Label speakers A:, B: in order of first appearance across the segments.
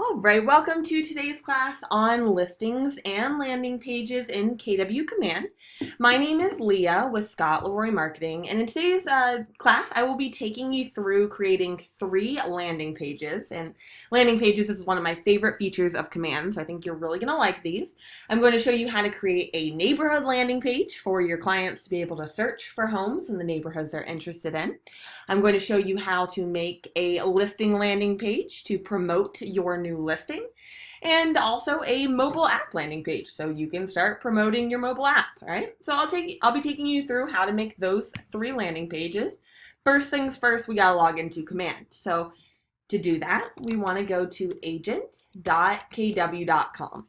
A: All right, welcome to today's class on listings and landing pages in KW Command. My name is Leah with Scott Leroy Marketing, and in today's class, I will be taking you through creating 3 landing pages. And landing pages is one of my favorite features of Command, so I think you're really going to like these. I'm going to show you how to create a neighborhood landing page for your clients to be able to search for homes in the neighborhoods they're interested in. I'm going to show you how to make a listing landing page to promote your new listing, and also a mobile app landing page so you can start promoting your mobile app. All right, so I'll be taking you through how to make those 3 landing pages. First things first, we got to log into Command. So to do that, we want to go to agent.kw.com.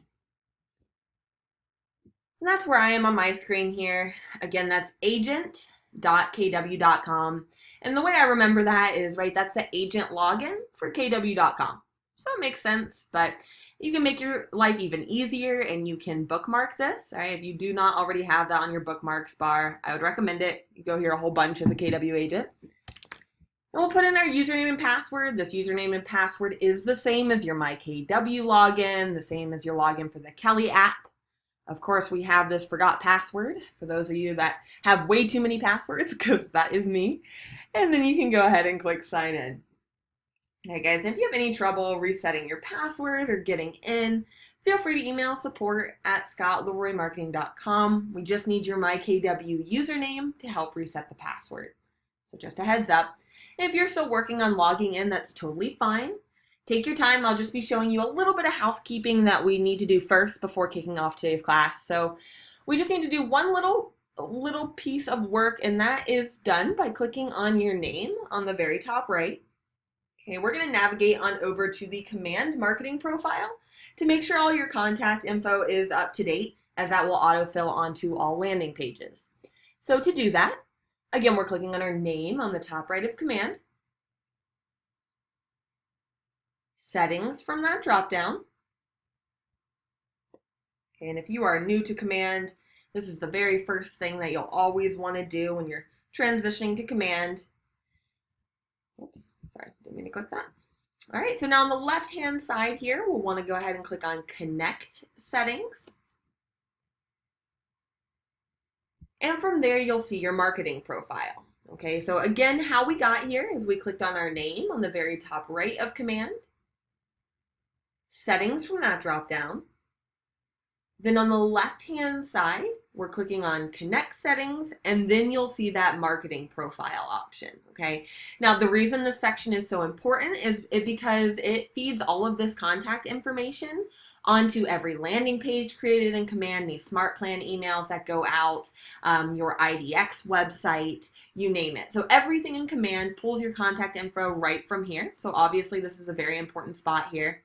A: And that's where I am on my screen here. Again, that's agent.kw.com. And the way I remember that is, right, that's the agent login for kw.com. So it makes sense, but you can make your life even easier and you can bookmark this. Right? If you do not already have that on your bookmarks bar, I would recommend it. You go here a whole bunch as a KW agent. And we'll put in our username and password. This username and password is the same as your MyKW login, the same as your login for the Kelly app. Of course, we have this forgot password for those of you that have way too many passwords, because that is me. And then you can go ahead and click sign in. All right, guys, if you have any trouble resetting your password or getting in, feel free to email support@scottleroymarketing.com. We just need your MyKW username to help reset the password. So just a heads up. If you're still working on logging in, that's totally fine. Take your time. I'll just be showing you a little bit of housekeeping that we need to do first before kicking off today's class. So we just need to do one little piece of work, and that is done by clicking on your name on the very top right. Okay, we're going to navigate on over to the Command marketing profile to make sure all your contact info is up to date, as that will autofill onto all landing pages. So to do that, again, we're clicking on our name on the top right of Command. Settings from that drop-down. Okay, and if you are new to Command, this is the very first thing that you'll always want to do when you're transitioning to Command. Oops, sorry, didn't mean to click that. All right, so now on the left-hand side here, we'll want to go ahead and click on Connect Settings. And from there, you'll see your marketing profile. Okay, so again, how we got here is we clicked on our name on the very top right of Command. Settings from that drop-down. Then on the left-hand side, we're clicking on Connect Settings, and then you'll see that marketing profile option, okay? Now, the reason this section is so important is because it feeds all of this contact information onto every landing page created in Command, these smart plan emails that go out, your IDX website, you name it. So everything in Command pulls your contact info right from here. So obviously, this is a very important spot here.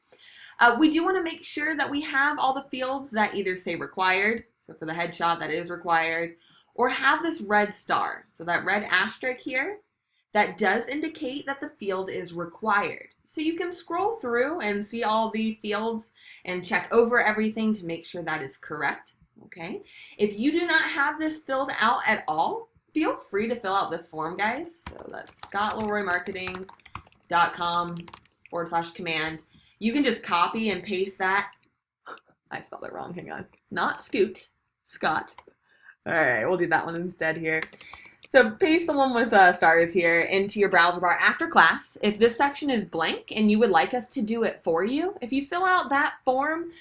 A: We do want to make sure that we have all the fields that either say required, so for the headshot that is required, or have this red star, so that red asterisk here, that does indicate that the field is required. So you can scroll through and see all the fields and check over everything to make sure that is correct, okay? If you do not have this filled out at all, feel free to fill out this form, guys. So that's scottleroymarketing.com/command. You can just copy and paste that. I spelled it wrong, hang on. Not Scoot, Scott. All right, we'll do that one instead here. So paste the one with stars here into your browser bar after class. If this section is blank and you would like us to do it for you, if you fill out that form,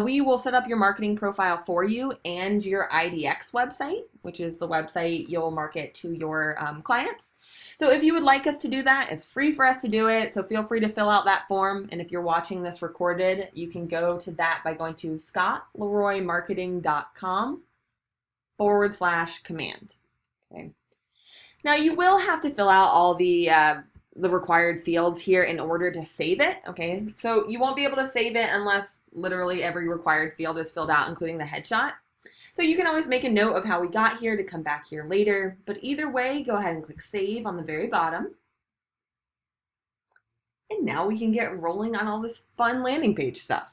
A: we will set up your marketing profile for you and your IDX website, which is the website you'll market to your clients. So if you would like us to do that, it's free for us to do it. So feel free to fill out that form. And if you're watching this recorded, you can go to that by going to scottleroymarketing.com/command. Okay. Now you will have to fill out all the required fields here in order to save it, okay? So you won't be able to save it unless literally every required field is filled out, including the headshot. So you can always make a note of how we got here to come back here later, but either way, go ahead and click save on the very bottom. And now we can get rolling on all this fun landing page stuff.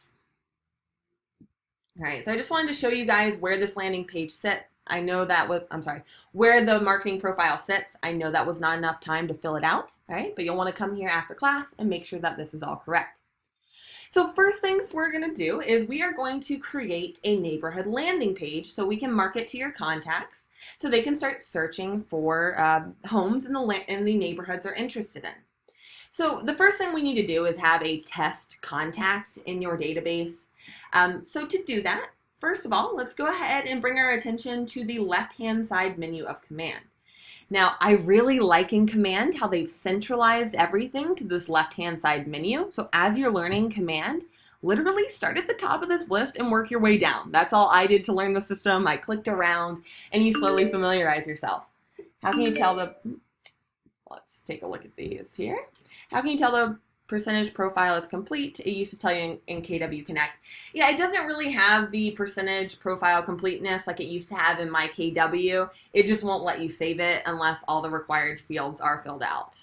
A: All right, so I just wanted to show you guys where this landing page sits. I know that was, where the marketing profile sits. I know that was not enough time to fill it out, right? But you'll want to come here after class and make sure that this is all correct. So first things we're going to do is we are going to create a neighborhood landing page so we can market to your contacts so they can start searching for homes in the neighborhoods they're interested in. So the first thing we need to do is have a test contact in your database. So to do that, first of all, let's go ahead and bring our attention to the left-hand side menu of Command. Now, I really like in Command how they've centralized everything to this left-hand side menu. So as you're learning Command, literally start at the top of this list and work your way down. That's all I did to learn the system. I clicked around and you slowly familiarize yourself. How can you tell let's take a look at these here. How can you tell the percentage profile is complete? It used to tell you in KW Connect. Yeah, it doesn't really have the percentage profile completeness like it used to have in my KW. It just won't let you save it unless all the required fields are filled out.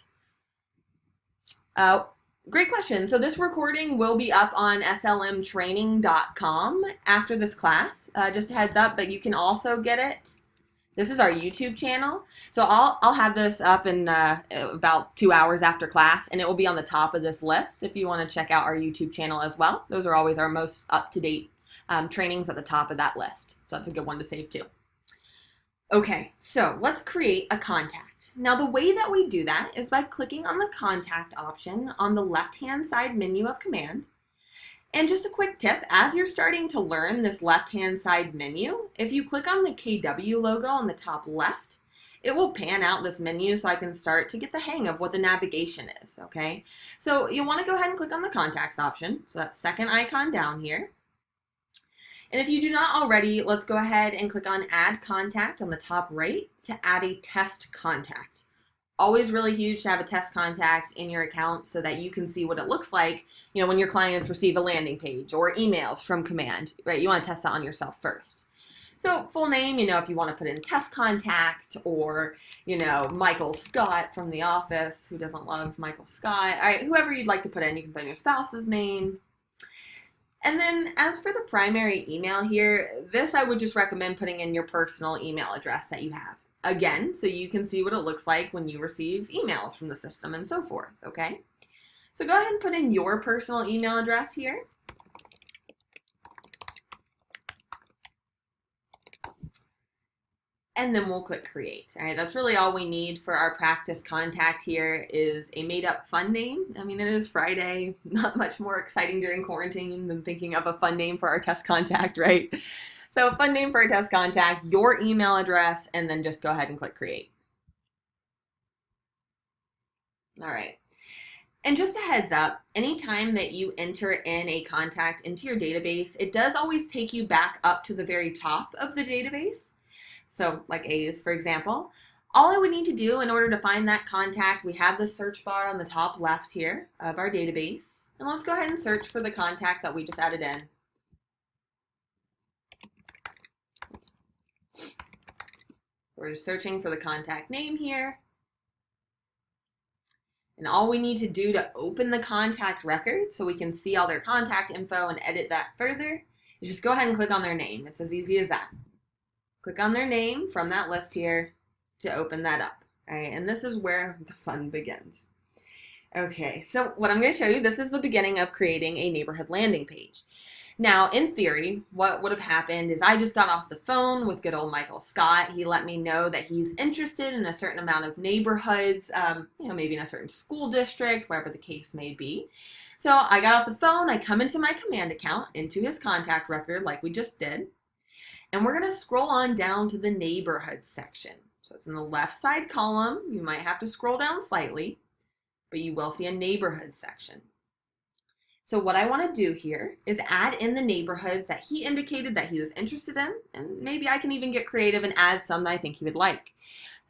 A: Great question. So this recording will be up on slmtraining.com after this class. Just a heads up, but you can also get it. This is our YouTube channel. So I'll have this up in about 2 hours after class, and it will be on the top of this list if you want to check out our YouTube channel as well. Those are always our most up-to-date trainings at the top of that list. So that's a good one to save too. Okay, so let's create a contact. Now the way that we do that is by clicking on the contact option on the left-hand side menu of Command. And just a quick tip, as you're starting to learn this left-hand side menu, if you click on the KW logo on the top left, it will pan out this menu so I can start to get the hang of what the navigation is, okay? So you'll want to go ahead and click on the contacts option, so that second icon down here. And if you do not already, let's go ahead and click on Add Contact on the top right to add a test contact. Always really huge to have a test contact in your account so that you can see what it looks like, you know, when your clients receive a landing page or emails from Command, right? You want to test that on yourself first. So full name, you know, if you want to put in test contact or, you know, Michael Scott from The Office, who doesn't love Michael Scott? All right, whoever you'd like to put in, you can put in your spouse's name. And then as for the primary email here, this I would just recommend putting in your personal email address that you have. Again, so you can see what it looks like when you receive emails from the system and so forth, okay? So go ahead and put in your personal email address here. And then we'll click create. All right, that's really all we need for our practice contact here is a made up fun name. I mean, it is Friday, not much more exciting during quarantine than thinking of a fun name for our test contact, right? So fun name for a test contact, your email address, and then just go ahead and click create. All right. And just a heads up, anytime that you enter in a contact into your database, it does always take you back up to the very top of the database. So like A's, for example. All I would need to do in order to find that contact, we have the search bar on the top left here of our database. And let's go ahead and search for the contact that we just added in. We're just searching for the contact name here. And all we need to do to open the contact record so we can see all their contact info and edit that further is just go ahead and click on their name. It's as easy as that. Click on their name from that list here to open that up. All right, and this is where the fun begins. Okay, so what I'm going to show you, this is the beginning of creating a neighborhood landing page. Now, in theory, what would have happened is I just got off the phone with good old Michael Scott. He let me know that he's interested in a certain amount of neighborhoods, you know, maybe in a certain school district, wherever the case may be. So I got off the phone, I come into my Command account, into his contact record like we just did, and we're going to scroll on down to the neighborhood section. So it's in the left side column. You might have to scroll down slightly, but you will see a neighborhood section. So what I want to do here is add in the neighborhoods that he indicated that he was interested in, and maybe I can even get creative and add some that I think he would like.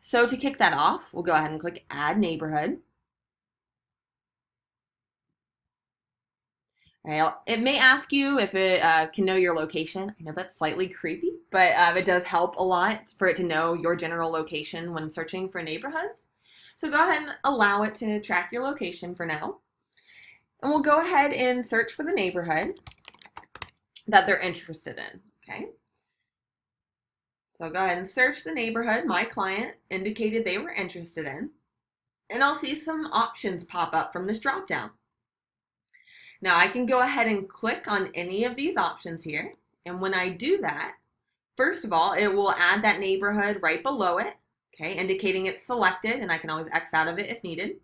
A: So to kick that off, we'll go ahead and click Add Neighborhood. All right, it may ask you if it can know your location. I know that's slightly creepy, but it does help a lot for it to know your general location when searching for neighborhoods. So go ahead and allow it to track your location for now. And we'll go ahead and search for the neighborhood that they're interested in, okay? So I'll go ahead and search the neighborhood my client indicated they were interested in, and I'll see some options pop up from this dropdown. Now I can go ahead and click on any of these options here. And when I do that, first of all, it will add that neighborhood right below it, okay, indicating it's selected, and I can always X out of it if needed.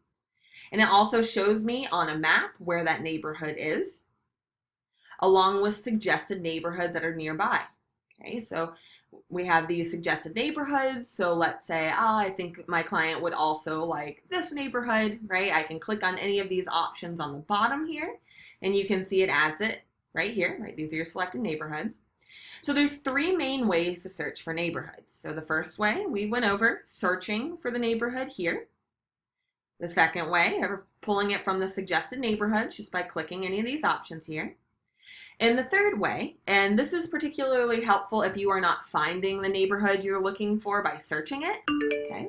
A: And it also shows me on a map where that neighborhood is, along with suggested neighborhoods that are nearby. Okay, so we have these suggested neighborhoods. So let's say, I think my client would also like this neighborhood, right? I can click on any of these options on the bottom here, and you can see it adds it right here, right? These are your selected neighborhoods. So there's three main ways to search for neighborhoods. So the first way, we went over searching for the neighborhood here. The second way, pulling it from the suggested neighborhoods just by clicking any of these options here. And the third way, and this is particularly helpful if you are not finding the neighborhood you're looking for by searching it, okay?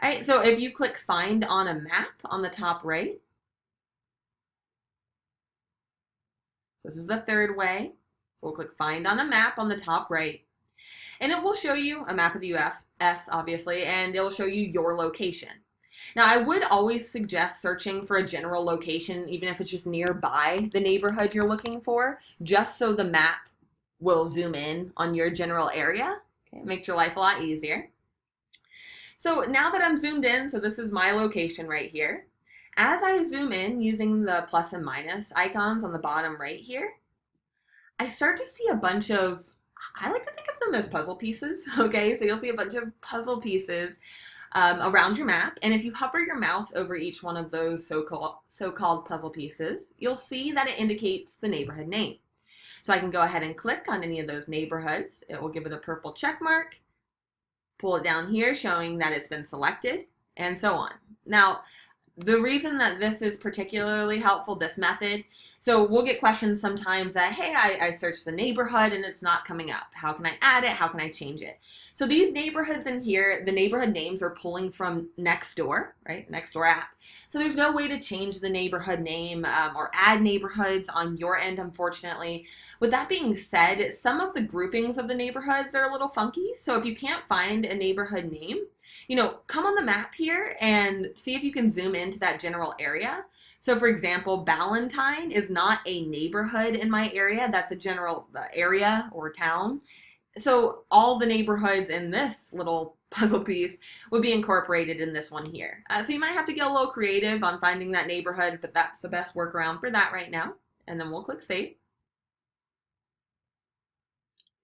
A: All right, so if you click Find on a Map on the top right, so this is the third way. So we'll click Find on a Map on the top right, and it will show you a map of the US, obviously, and it will show you your location. Now, I would always suggest searching for a general location, even if it's just nearby the neighborhood you're looking for, just so the map will zoom in on your general area. Okay, it makes your life a lot easier. So now that I'm zoomed in, so this is my location right here. As I zoom in using the plus and minus icons on the bottom right here, I start to see a bunch of, I like to think of them as puzzle pieces, okay? So you'll see a bunch of puzzle pieces around your map, and if you hover your mouse over each one of those so-called puzzle pieces, you'll see that it indicates the neighborhood name. So I can go ahead and click on any of those neighborhoods. It will give it a purple check mark, pull it down here showing that it's been selected, and so on. Now, the reason that this is particularly helpful, this method, so we'll get questions sometimes that, hey, I searched the neighborhood and it's not coming up. How can I add it? How can I change it? So these neighborhoods in here, the neighborhood names are pulling from Nextdoor, right? Nextdoor app. So there's no way to change the neighborhood name or add neighborhoods on your end, unfortunately. With that being said, some of the groupings of the neighborhoods are a little funky. So if you can't find a neighborhood name, you know, come on the map here and see if you can zoom into that general area. So for example, Ballantyne is not a neighborhood in my area. That's a general area or town. So all the neighborhoods in this little puzzle piece would be incorporated in this one here. So you might have to get a little creative on finding that neighborhood, but that's the best workaround for that right now. And then we'll click Save.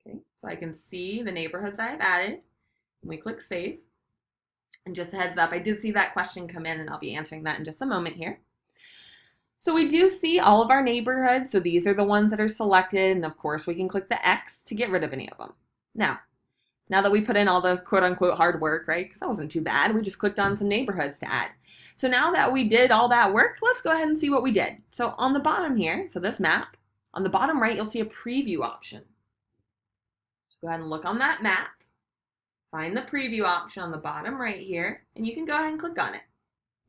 A: Okay, so I can see the neighborhoods I have added. We click Save. And just a heads up, I did see that question come in, and I'll be answering that in just a moment here. So we do see all of our neighborhoods. So these are the ones that are selected. And of course, we can click the X to get rid of any of them. Now that we put in all the quote unquote hard work, right? Because that wasn't too bad. We just clicked on some neighborhoods to add. So now that we did all that work, let's go ahead and see what we did. So on the bottom here, so this map, on the bottom right, you'll see a preview option. So go ahead and look on that map. Find the preview option on the bottom right here, and you can go ahead and click on it.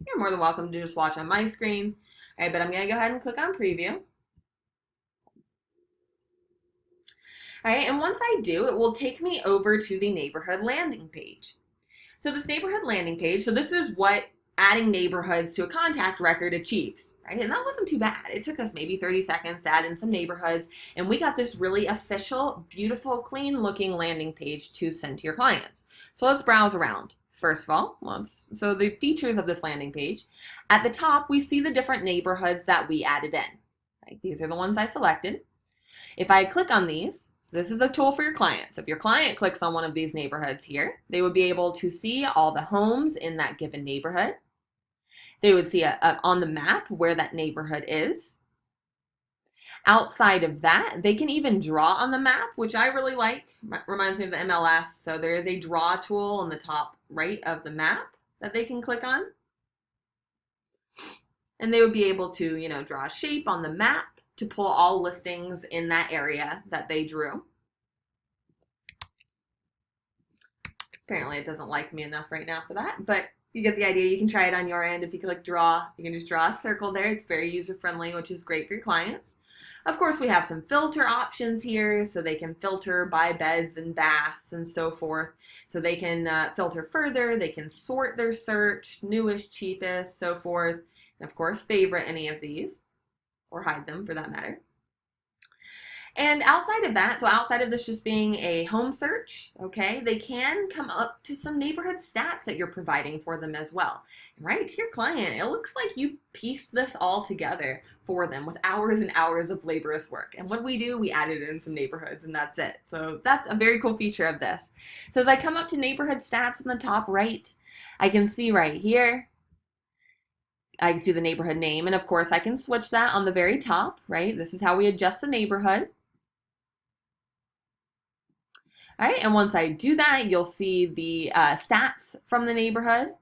A: You're more than welcome to just watch on my screen. All right, but I'm going to go ahead and click on preview. All right, and once I do, it will take me over to the neighborhood landing page. So this neighborhood landing page, so this is what adding neighborhoods to a contact record achieves, right? And that wasn't too bad. It took us maybe 30 seconds to add in some neighborhoods, and we got this really official, beautiful, clean looking landing page to send to your clients. So let's browse around. First of all, so the features of this landing page. At the top, we see the different neighborhoods that we added in. Right? These are the ones I selected. If I click on these, this is a tool for your client. So if your client clicks on one of these neighborhoods here, they would be able to see all the homes in that given neighborhood. They would see on the map where that neighborhood is. Outside of that, they can even draw on the map, which I really like. Reminds me of the MLS. So there is a draw tool on the top right of the map that they can click on. And they would be able to, you know, draw a shape on the map to pull all listings in that area that they drew. Apparently it doesn't like me enough right now for that, but you get the idea. You can try it on your end. If you click draw, you can just draw a circle there. It's very user-friendly, which is great for your clients. Of course, we have some filter options here, so they can filter by beds and baths and so forth. So they can filter further, they can sort their search, newest, cheapest, so forth, and of course, favorite any of these. or hide them for that matter. And outside of that, so outside of this just being a home search, okay, they can come up to some neighborhood stats that you're providing for them as well. Right to your client, it looks like you pieced this all together for them with hours and hours of laborious work. And what do? We added in some neighborhoods and that's it. So that's a very cool feature of this. So as I come up to neighborhood stats in the top right, I can see right here, I can see the neighborhood name. And of course I can switch that on the very top, right? This is how we adjust the neighborhood. All right, and once I do that, you'll see the stats from the neighborhood.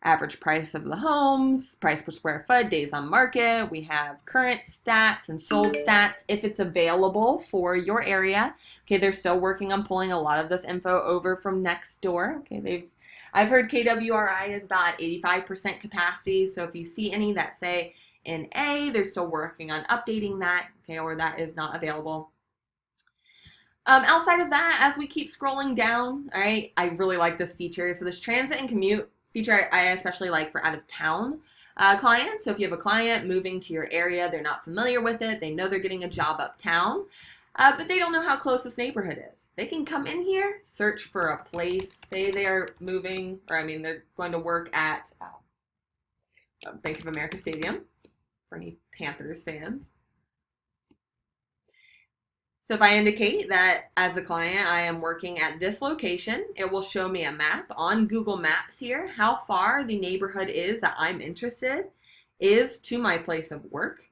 A: Average price of the homes, price per square foot, days on market. We have current stats and sold stats if it's available for your area. Okay, they're still working on pulling a lot of this info over from Nextdoor. Okay, I've heard KWRI is about at 85% capacity. So if you see any that say in A, they're still working on updating that, okay, or that is not available. Outside of that, as we keep scrolling down, all right, I really like this feature. So this transit and commute feature I especially like for out of town clients. So if you have a client moving to your area, they're not familiar with it, they know they're getting a job uptown, but they don't know how close this neighborhood is. They can come in here, search for a place, say they are moving, or I mean they're going to work at Bank of America Stadium for any Panthers fans. So if I indicate that as a client, I am working at this location, it will show me a map on Google Maps here, how far the neighborhood is that I'm interested is to my place of work,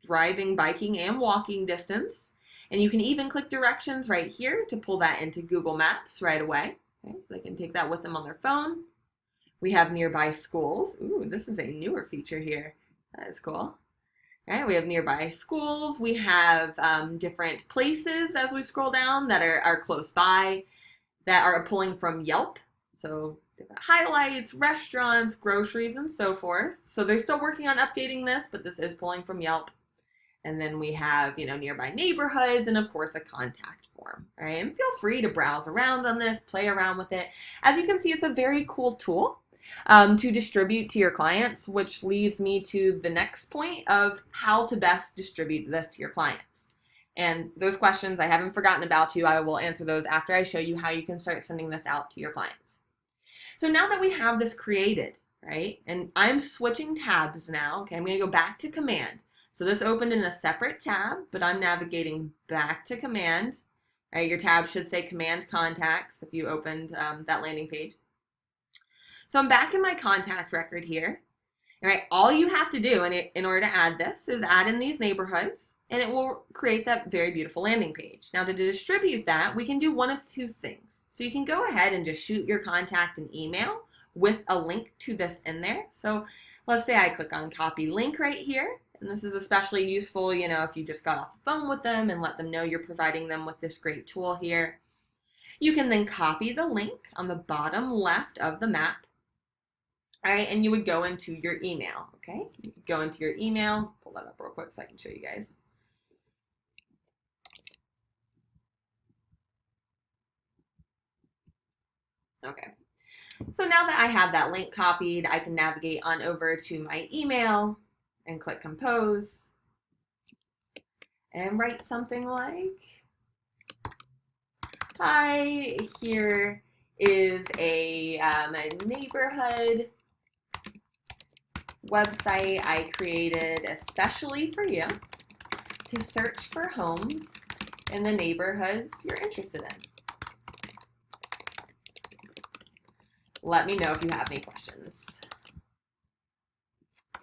A: driving, biking, and walking distance. And you can even click directions right here to pull that into Google Maps right away. Okay, so they can take that with them on their phone. We have nearby schools. Ooh, this is a newer feature here. That is cool. All right, we have nearby schools. We have different places as we scroll down that are close by that are pulling from Yelp. So different highlights, restaurants, groceries, and so forth. So they're still working on updating this, but this is pulling from Yelp. And then we have, nearby neighborhoods and of course a contact form, right? And feel free to browse around on this, play around with it. As you can see, it's a very cool tool to distribute to your clients, which leads me to the next point of how to best distribute this to your clients. And those questions, I haven't forgotten about you. I will answer those after I show you how you can start sending this out to your clients. So now that we have this created, right, and I'm switching tabs now, okay, I'm going to go back to command. So this opened in a separate tab, but I'm navigating back to command. Right, your tab should say command contacts if you opened that landing page. So I'm back in my contact record here. All right, all you have to do in order to add this is add in these neighborhoods and it will create that very beautiful landing page. Now to distribute that, we can do one of two things. So you can go ahead and just shoot your contact an email with a link to this in there. So let's say I click on copy link right here. And this is especially useful, if you just got off the phone with them and let them know you're providing them with this great tool here. You can then copy the link on the bottom left of the map. All right, and you would go into your email, okay? You could go into your email, pull that up real quick so I can show you guys. Okay, so now that I have that link copied, I can navigate on over to my email and click compose and write something like, hi, here is a neighborhood website I created especially for you to search for homes in the neighborhoods you're interested in. Let me know if you have any questions.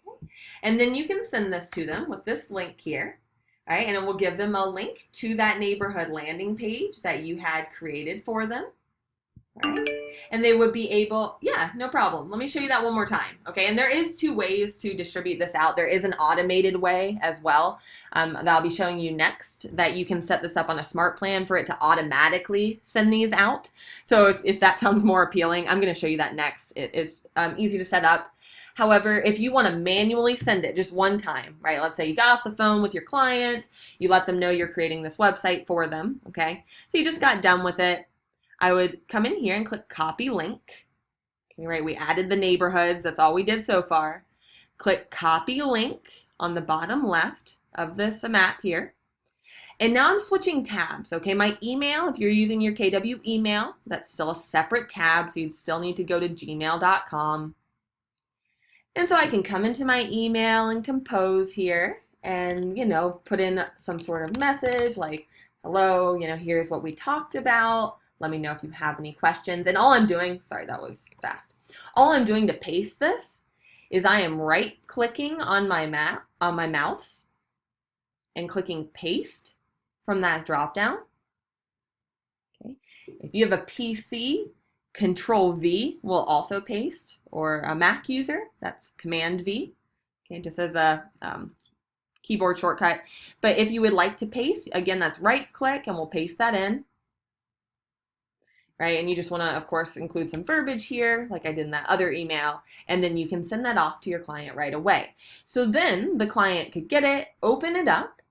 A: Okay. And then you can send this to them with this link here, all right? And it will give them a link to that neighborhood landing page that you had created for them. Right? And they would be able, yeah, no problem. Let me show you that one more time, okay? And there is two ways to distribute this out. There is an automated way as well that I'll be showing you next, that you can set this up on a smart plan for it to automatically send these out. So if that sounds more appealing, I'm going to show you that next. It's easy to set up. However, if you want to manually send it just one time, right? Let's say you got off the phone with your client, you let them know you're creating this website for them, okay? So you just got done with it. I would come in here and click copy link. Okay, right, we added the neighborhoods. That's all we did so far. Click copy link on the bottom left of this map here. And now I'm switching tabs, okay? My email, if you're using your KW email, that's still a separate tab, so you'd still need to go to gmail.com. And so I can come into my email and compose here and, put in some sort of message like, hello, here's what we talked about. Let me know if you have any questions. And all I'm doing, sorry, that was fast. All I'm doing to paste this is I am right-clicking on my mouse and clicking paste from that drop-down. Okay. If you have a PC, Control V will also paste, or a Mac user, that's Command V. Okay, just as a keyboard shortcut. But if you would like to paste, again, that's right-click and we'll paste that in. Right, and you just want to, of course, include some verbiage here, like I did in that other email, and then you can send that off to your client right away. So then the client could get it, open it up,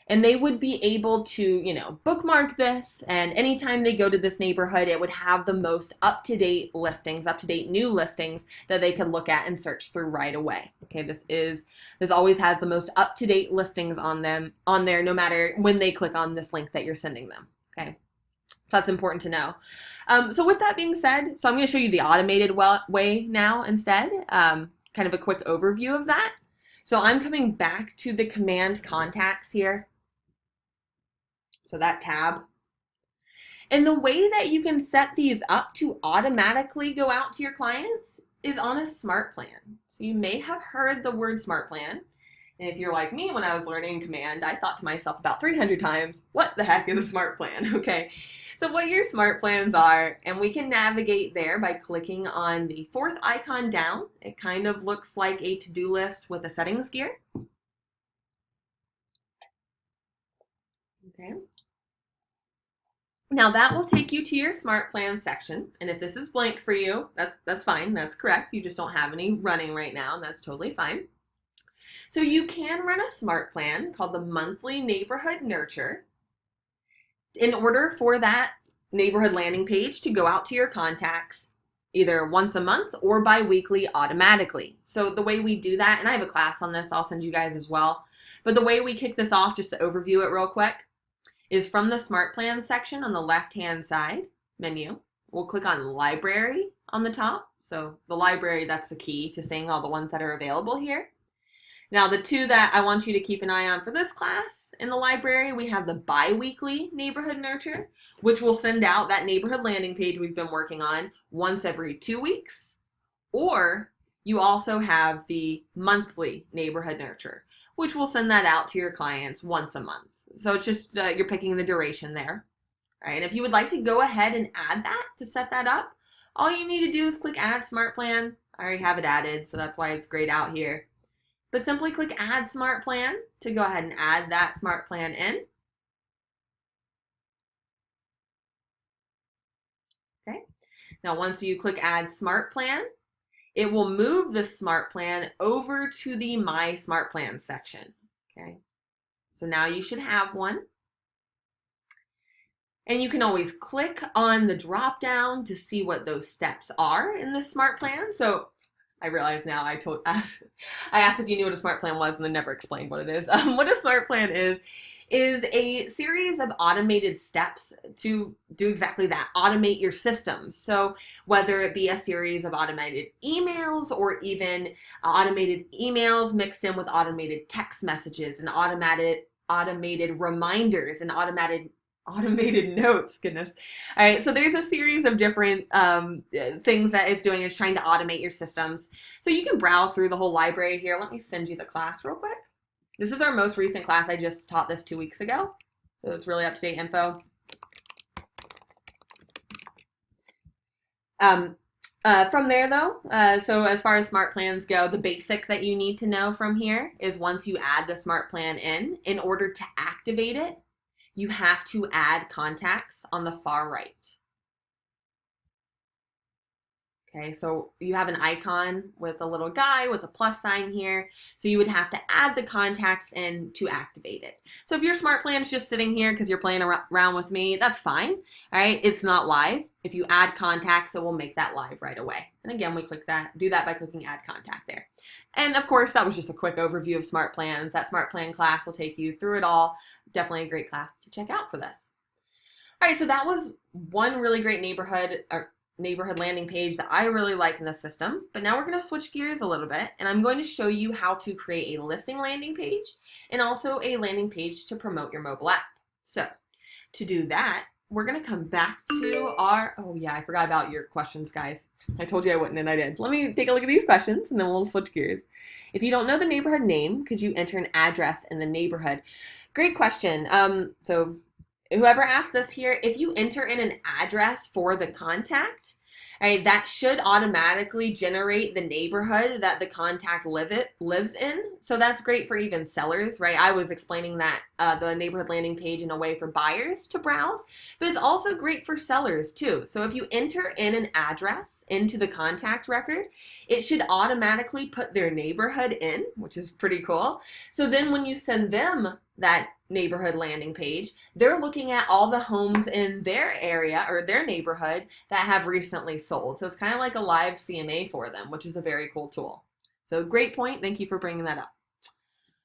A: and they would be able to, bookmark this, and anytime they go to this neighborhood, it would have the most up-to-date listings, up-to-date new listings that they could look at and search through right away. Okay, this always has the most up-to-date listings on there, no matter when they click on this link that you're sending them. Okay, so that's important to know. So with that being said, so I'm going to show you the automated way now instead, kind of a quick overview of that. So I'm coming back to the command contacts here. So that tab. And the way that you can set these up to automatically go out to your clients is on a smart plan. So you may have heard the word smart plan. And if you're like me, when I was learning Command, I thought to myself about 300 times, what the heck is a smart plan? Okay, so what your smart plans are, and we can navigate there by clicking on the fourth icon down. It kind of looks like a to-do list with a settings gear. Okay. Now that will take you to your smart plan section, and if this is blank for you, that's fine, that's correct. You just don't have any running right now, and that's totally fine. So you can run a smart plan called the Monthly Neighborhood Nurture in order for that neighborhood landing page to go out to your contacts either once a month or bi-weekly automatically. So the way we do that, and I have a class on this, I'll send you guys as well, but the way we kick this off, just to overview it real quick, is from the Smart Plan section on the left-hand side menu. We'll click on Library on the top. So the library, that's the key to seeing all the ones that are available here. Now the two that I want you to keep an eye on for this class in the library, we have the bi-weekly Neighborhood Nurture, which will send out that neighborhood landing page we've been working on once every 2 weeks. Or you also have the monthly Neighborhood Nurture, which will send that out to your clients once a month. So it's just, you're picking the duration there. All right, if you would like to go ahead and add that to set that up, all you need to do is click Add Smart Plan. I already have it added, so that's why it's grayed out here. But simply click Add Smart Plan to go ahead and add that smart plan in. Okay, now once you click Add Smart Plan, it will move the smart plan over to the My Smart Plan section. Okay. So now you should have one. And you can always click on the drop down to see what those steps are in the smart plan. So I realize now I asked if you knew what a smart plan was and then never explained what it is. What a smart plan is a series of automated steps to do exactly that, automate your systems. So whether it be a series of automated emails or even automated emails mixed in with automated text messages and automated reminders and automated notes, goodness. All right, so there's a series of different things that it's doing. It's trying to automate your systems. So you can browse through the whole library here. Let me send you the class real quick. This is our most recent class. I just taught this 2 weeks ago. So it's really up-to-date info. From there though, so as far as smart plans go, the basic that you need to know from here is once you add the smart plan in order to activate it, you have to add contacts on the far right. Okay, so you have an icon with a little guy with a plus sign here. So you would have to add the contacts in to activate it. So if your smart plan's just sitting here because you're playing around with me, that's fine. All right, it's not live. If you add contacts, it will make that live right away. And again, we do that by clicking add contact there. And of course, that was just a quick overview of smart plans. That smart plan class will take you through it all. Definitely a great class to check out for this. All right, so that was one really great neighborhood landing page that I really like in the system. But now we're going to switch gears a little bit, and I'm going to show you how to create a listing landing page and also a landing page to promote your mobile app. So to do that, we're going to come back to our, oh yeah, I forgot about your questions, guys. I told you I wouldn't, and I did. Let me take a look at these questions, and then we'll switch gears. If you don't know the neighborhood name, could you enter an address in the neighborhood? Great question. So whoever asked this here, if you enter in an address for the contact, right, that should automatically generate the neighborhood that the contact lives in. So that's great for even sellers, right? I was explaining that the neighborhood landing page in a way for buyers to browse, but it's also great for sellers too. So if you enter in an address into the contact record, it should automatically put their neighborhood in, which is pretty cool. So then when you send them that neighborhood landing page, they're looking at all the homes in their area or their neighborhood that have recently sold. So it's kind of like a live CMA for them, which is a very cool tool. So great point. Thank you for bringing that up.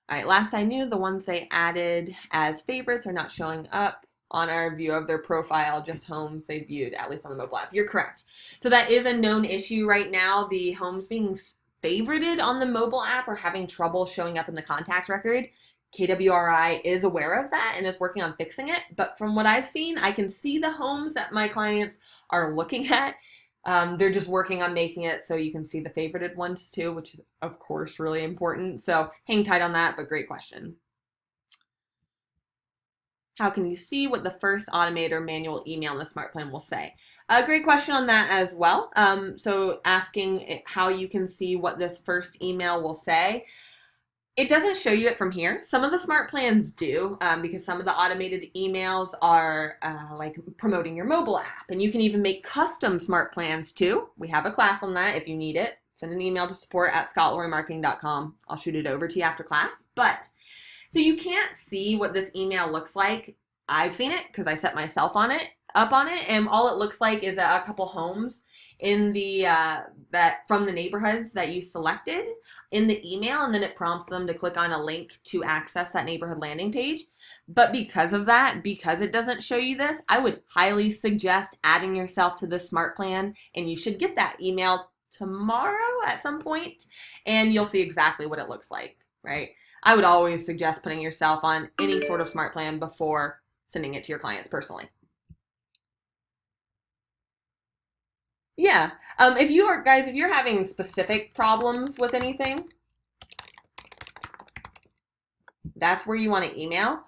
A: All right, last I knew, the ones they added as favorites are not showing up on our view of their profile, just homes they viewed, at least on the mobile app. You're correct. So that is a known issue right now. The homes being favorited on the mobile app are having trouble showing up in the contact record. KWRI is aware of that and is working on fixing it. But from what I've seen, I can see the homes that my clients are looking at. They're just working on making it so you can see the favorited ones too, which is, of course, really important. So hang tight on that, but great question. How can you see what the first automated or manual email in the smart plan will say? A great question on that as well. So asking how you can see what this first email will say. It doesn't show you it from here. Some of the smart plans do because some of the automated emails are like promoting your mobile app. And you can even make custom smart plans too. We have a class on that if you need it. Send an email to support@scottleroymarketing.com. I'll shoot it over to you after class. But so you can't see what this email looks like. I've seen it because I set myself up on it, and all it looks like is a couple homes in the from the neighborhoods that you selected in the email, and then it prompts them to click on a link to access that neighborhood landing page. But because of that, because it doesn't show you this, I would highly suggest adding yourself to the smart plan, and you should get that email tomorrow at some point, and you'll see exactly what it looks like, right? I would always suggest putting yourself on any sort of smart plan before sending it to your clients personally. Yeah. If you're having specific problems with anything, that's where you want to email.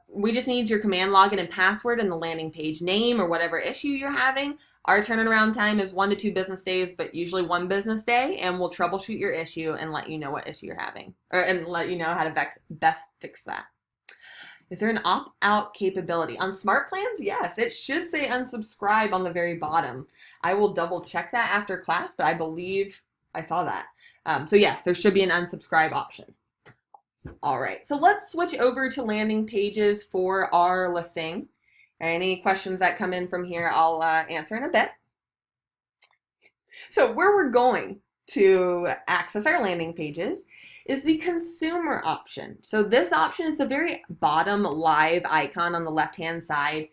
A: We just need your command login and password and the landing page name or whatever issue you're having. Our turnaround time is 1 to 2 business days, but usually 1 business day, and we'll troubleshoot your issue and let you know what issue you're having, and let you know how to best fix that. Is there an opt-out capability? On smart plans, yes, it should say unsubscribe on the very bottom. I will double check that after class, but I believe I saw that. So yes, there should be an unsubscribe option. All right, so let's switch over to landing pages for our listing. Any questions that come in from here, I'll answer in a bit. So where we're going to access our landing pages is the consumer option. So this option is the very bottom live icon on the left-hand side.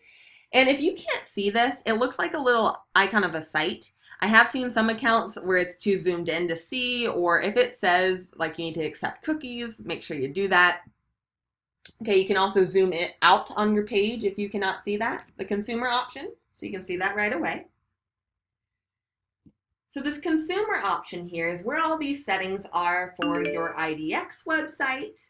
A: And if you can't see this, it looks like a little icon of a site. I have seen some accounts where it's too zoomed in to see, or if it says like you need to accept cookies, make sure you do that. Okay, you can also zoom it out on your page if you cannot see that, the consumer option, so you can see that right away. So this consumer option here is where all these settings are for your IDX website.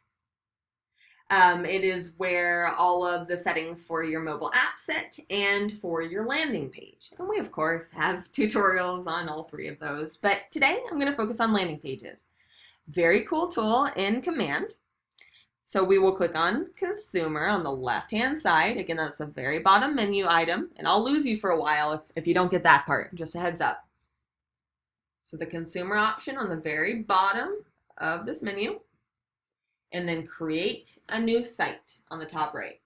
A: It is where all of the settings for your mobile app sit and for your landing page. And we, of course, have tutorials on all 3 of those. But today, I'm going to focus on landing pages. Very cool tool in Command. So we will click on Consumer on the left-hand side. Again, that's the very bottom menu item. And I'll lose you for a while if you don't get that part. Just a heads up. So the consumer option on the very bottom of this menu, and then create a new site on the top right.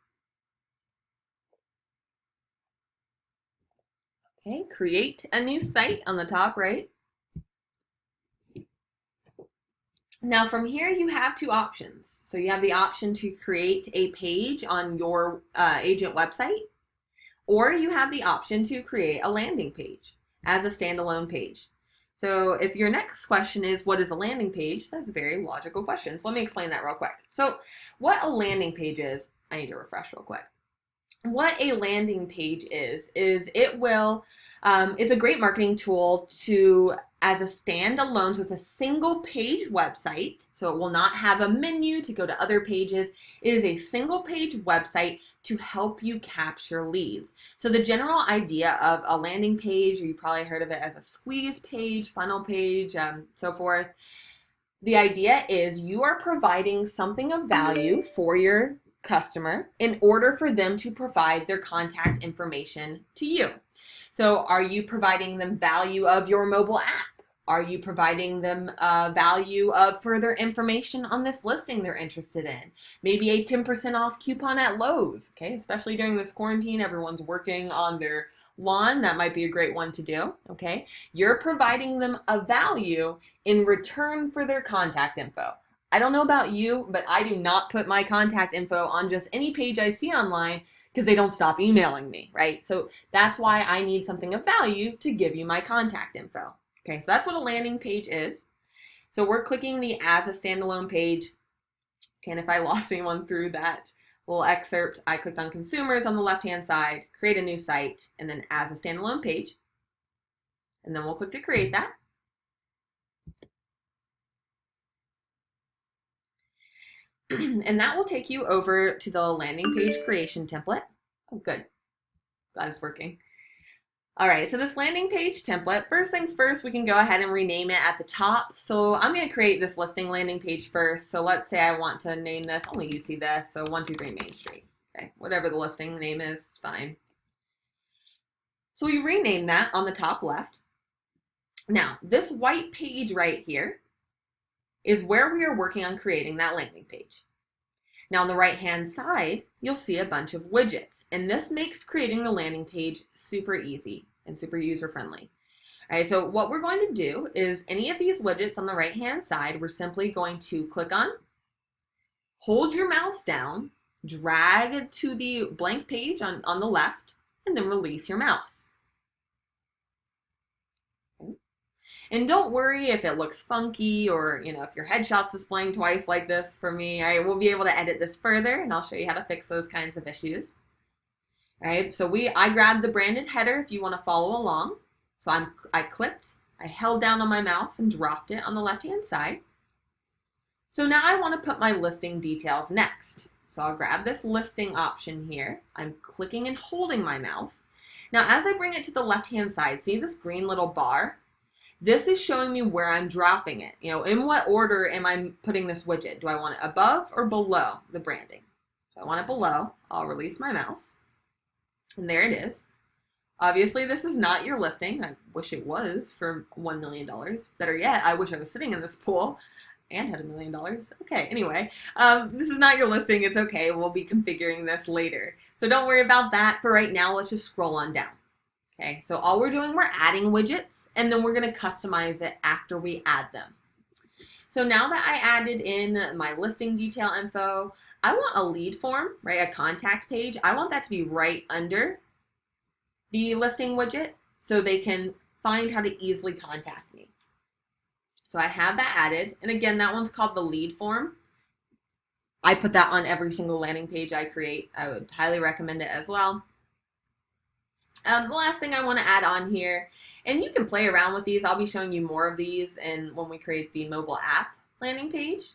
A: Okay, create a new site on the top right. Now from here you have two options. So you have the option to create a page on your agent website, or you have the option to create a landing page as a standalone page. So if your next question is, what is a landing page? That's a very logical question. So let me explain that real quick. So what a landing page is, I need to refresh real quick. What a landing page is it will, it's a great marketing tool to, as a standalone, so it's a single page website, so it will not have a menu to go to other pages. It is a single page website to help you capture leads. So the general idea of a landing page, or you probably heard of it as a squeeze page, funnel page, so forth. The idea is you are providing something of value for your customer in order for them to provide their contact information to you. So are you providing them value of your mobile app? Are you providing them value of further information on this listing they're interested in? Maybe a 10% off coupon at Lowe's, okay? Especially during this quarantine, everyone's working on their lawn. That might be a great one to do, okay? You're providing them a value in return for their contact info. I don't know about you, but I do not put my contact info on just any page I see online because they don't stop emailing me, right? So that's why I need something of value to give you my contact info. Okay, so that's what a landing page is. So we're clicking the as a standalone page. Okay, and if I lost anyone through that little excerpt, I clicked on consumers on the left-hand side, create a new site, and then as a standalone page. And then we'll click to create that. And that will take you over to the landing page creation template. Oh, good. Glad it's working. All right, so this landing page template, first things first, we can go ahead and rename it at the top. So I'm going to create this listing landing page first. So let's say I want to name this, only you see this, so 123 Main Street. Okay, whatever the listing name is, fine. So we rename that on the top left. Now, this white page right here is where we are working on creating that landing page. Now on the right-hand side, you'll see a bunch of widgets, and this makes creating the landing page super easy and super user-friendly. All right, so what we're going to do is any of these widgets on the right-hand side, we're simply going to click on, hold your mouse down, drag to the blank page on the left, and then release your mouse. And don't worry if it looks funky or, if your headshot's displaying twice like this for me. I will be able to edit this further and I'll show you how to fix those kinds of issues. All right, so I grabbed the branded header if you want to follow along. So I clicked, I held down on my mouse and dropped it on the left-hand side. So now I want to put my listing details next. So I'll grab this listing option here. I'm clicking and holding my mouse. Now as I bring it to the left-hand side, see this green little bar? This is showing me where I'm dropping it. In what order am I putting this widget? Do I want it above or below the branding? So I want it below. I'll release my mouse. And there it is. Obviously, this is not your listing. I wish it was for $1 million. Better yet, I wish I was sitting in this pool and had $1 million. Okay, anyway, this is not your listing. It's okay. We'll be configuring this later. So don't worry about that. For right now, let's just scroll on down. Okay, so all we're doing, we're adding widgets, and then we're going to customize it after we add them. So now that I added in my listing detail info, I want a lead form, right, a contact page. I want that to be right under the listing widget so they can find how to easily contact me. So I have that added, and again, that one's called the lead form. I put that on every single landing page I create. I would highly recommend it as well. The last thing I want to add on here, and you can play around with these. I'll be showing you more of these when we create the mobile app landing page.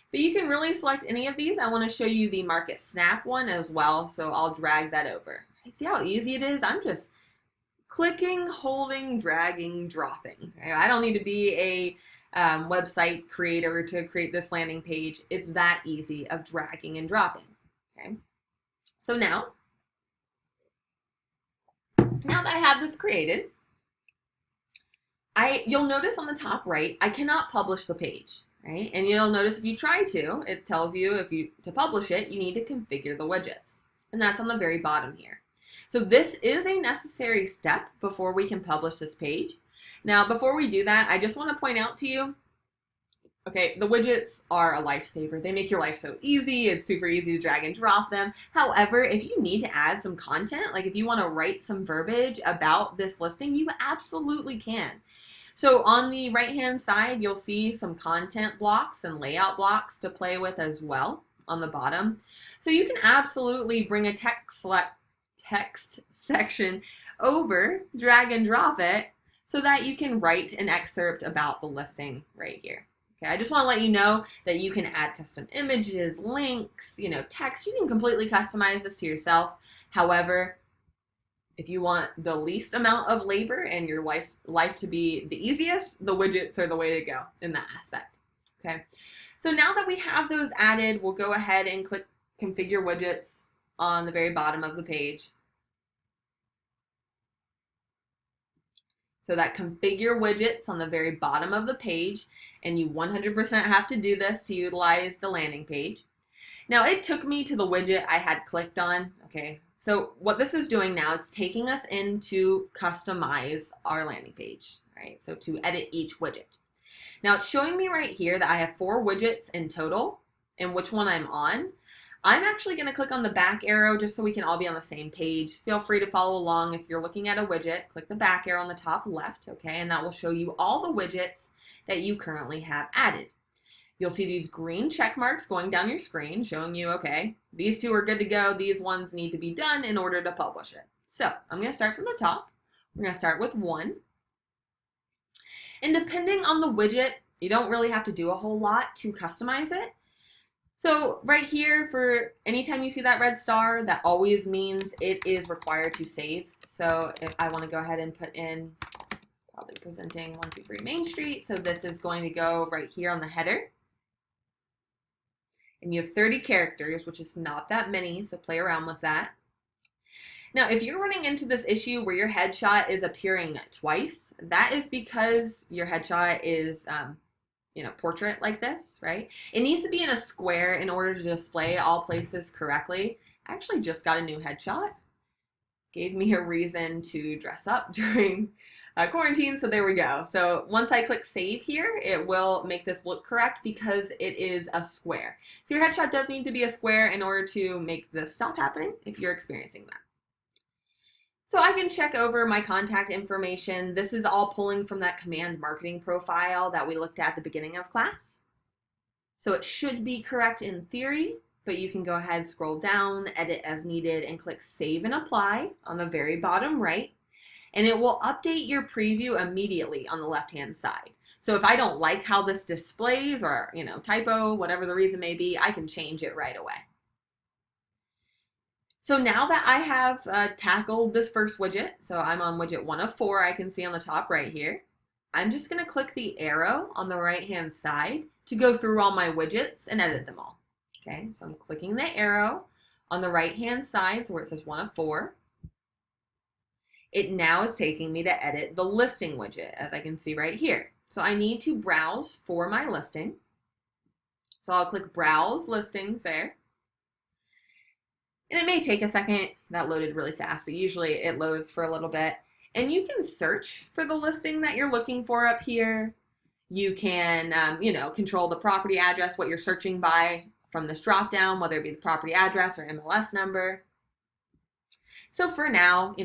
A: But you can really select any of these. I want to show you the Market Snap one as well, so I'll drag that over. See how easy it is? I'm just clicking, holding, dragging, dropping. Okay? I don't need to be a website creator to create this landing page. It's that easy of dragging and dropping. Okay. So now that I have this created, You'll notice on the top right, I cannot publish the page, right? And you'll notice if you try to, it tells you to publish it, you need to configure the widgets. And that's on the very bottom here. So this is a necessary step before we can publish this page. Now, before we do that, I just want to point out to you, okay, the widgets are a lifesaver. They make your life so easy. It's super easy to drag and drop them. However, if you need to add some content, like if you want to write some verbiage about this listing, you absolutely can. So on the right-hand side, you'll see some content blocks and layout blocks to play with as well on the bottom. So you can absolutely bring a text section over, drag and drop it, so that you can write an excerpt about the listing right here. Okay, I just want to let you know that you can add custom images, links, text. You can completely customize this to yourself. However, if you want the least amount of labor and your life to be the easiest, the widgets are the way to go in that aspect. Okay, so now that we have those added, we'll go ahead and click Configure Widgets on the very bottom of the page. So that Configure Widgets on the very bottom of the page, and you 100% have to do this to utilize the landing page. Now it took me to the widget I had clicked on, okay? So what this is doing now, it's taking us in to customize our landing page, right? So to edit each widget. Now it's showing me right here that I have 4 widgets in total and which one I'm on. I'm actually going to click on the back arrow just so we can all be on the same page. Feel free to follow along. If you're looking at a widget, click the back arrow on the top left, okay? And that will show you all the widgets that you currently have added. You'll see these green check marks going down your screen showing you, okay, these 2 are good to go. These ones need to be done in order to publish it. So I'm going to start from the top. We're going to start with 1. And depending on the widget, you don't really have to do a whole lot to customize it. So right here, for anytime you see that red star, that always means it is required to save. So if I want to go ahead and put in probably presenting 123 Main Street, so this is going to go right here on the header. And you have 30 characters, which is not that many, so play around with that. Now, if you're running into this issue where your headshot is appearing twice, that is because your headshot is portrait like this, right? It needs to be in a square in order to display all places correctly. I actually just got a new headshot. Gave me a reason to dress up during quarantine, so there we go. So once I click save here, it will make this look correct because it is a square. So your headshot does need to be a square in order to make this stop happening if you're experiencing that. So I can check over my contact information. This is all pulling from that command marketing profile that we looked at the beginning of class. So it should be correct in theory, but you can go ahead, scroll down, edit as needed, and click Save and Apply on the very bottom right. And it will update your preview immediately on the left-hand side. So if I don't like how this displays or, typo, whatever the reason may be, I can change it right away. So now that I have tackled this first widget, so I'm on widget 1 of 4, I can see on the top right here, I'm just going to click the arrow on the right-hand side to go through all my widgets and edit them all. Okay, so I'm clicking the arrow on the right-hand side, so where it says 1 of 4. It now is taking me to edit the listing widget, as I can see right here. So I need to browse for my listing. So I'll click Browse Listings there. And it may take a second. That loaded really fast, but usually it loads for a little bit. And you can search for the listing that you're looking for up here. You can, control the property address, what you're searching by from this drop down, whether it be the property address or MLS number. So for now,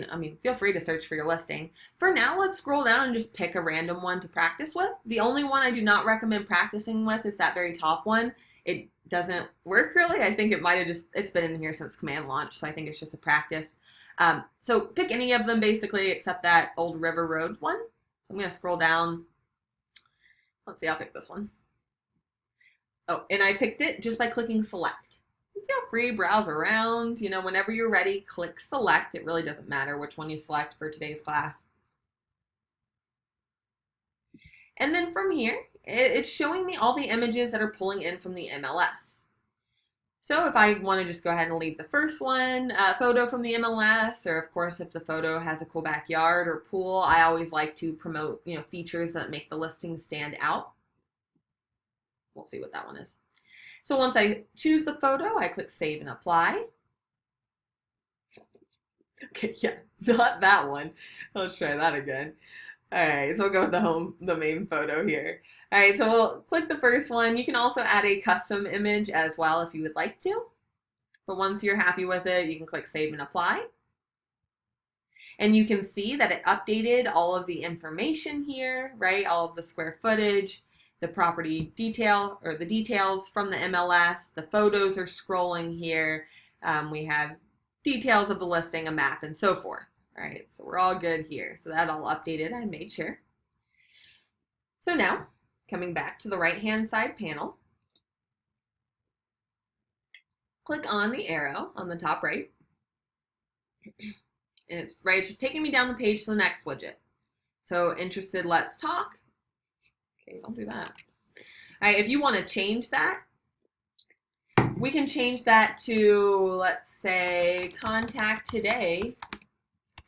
A: feel free to search for your listing. For now, let's scroll down and just pick a random one to practice with. The only one I do not recommend practicing with is that very top one. It doesn't work really. I think it might have it's been in here since command launch, so I think it's just a practice. So pick any of them basically except that Old River Road one. So I'm going to scroll down. Let's see, I'll pick this one. Oh, and I picked it just by clicking select. Feel free, browse around, whenever you're ready, click select. It really doesn't matter which one you select for today's class. And then from here, it's showing me all the images that are pulling in from the MLS. So if I want to just go ahead and leave the first one, photo from the MLS, or of course if the photo has a cool backyard or pool, I always like to promote, features that make the listing stand out. We'll see what that one is. So once I choose the photo, I click Save and Apply. Okay, yeah, not that one. Let's try that again. All right, so we'll go with the main photo here. All right, so we'll click the first one. You can also add a custom image as well if you would like to. But once you're happy with it, you can click Save and Apply. And you can see that it updated all of the information here, right? All of the square footage, the property detail, or the details from the MLS. The photos are scrolling here. We have details of the listing, a map, and so forth. All right, so we're all good here. So that all updated, I made sure. So now, coming back to the right-hand side panel, click on the arrow on the top right. And it's just taking me down the page to the next widget. So interested, let's talk. Okay, don't do that. All right, if you want to change that, we can change that to, let's say, contact today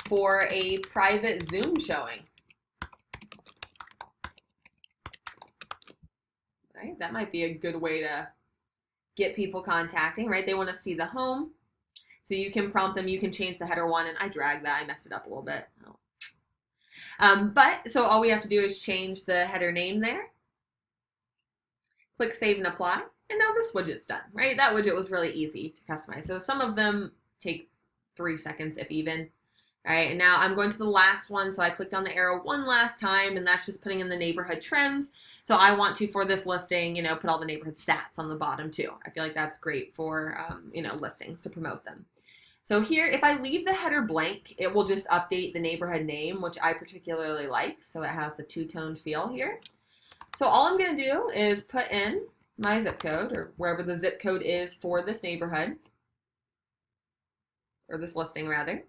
A: for a private Zoom showing. Right, that might be a good way to get people contacting, right? They want to see the home. So you can prompt them, you can change the header one, and I dragged that, I messed it up a little bit. But so all we have to do is change the header name there. Click Save and Apply, and now this widget's done, right? That widget was really easy to customize. So some of them take 3 seconds, if even. All right, and now I'm going to the last one. So I clicked on the arrow one last time, and that's just putting in the neighborhood trends. So I want to, for this listing, put all the neighborhood stats on the bottom too. I feel like that's great for, listings to promote them. So here, if I leave the header blank, it will just update the neighborhood name, which I particularly like. So it has the two-tone feel here. So all I'm going to do is put in my zip code, or wherever the zip code is for this neighborhood, or this listing rather.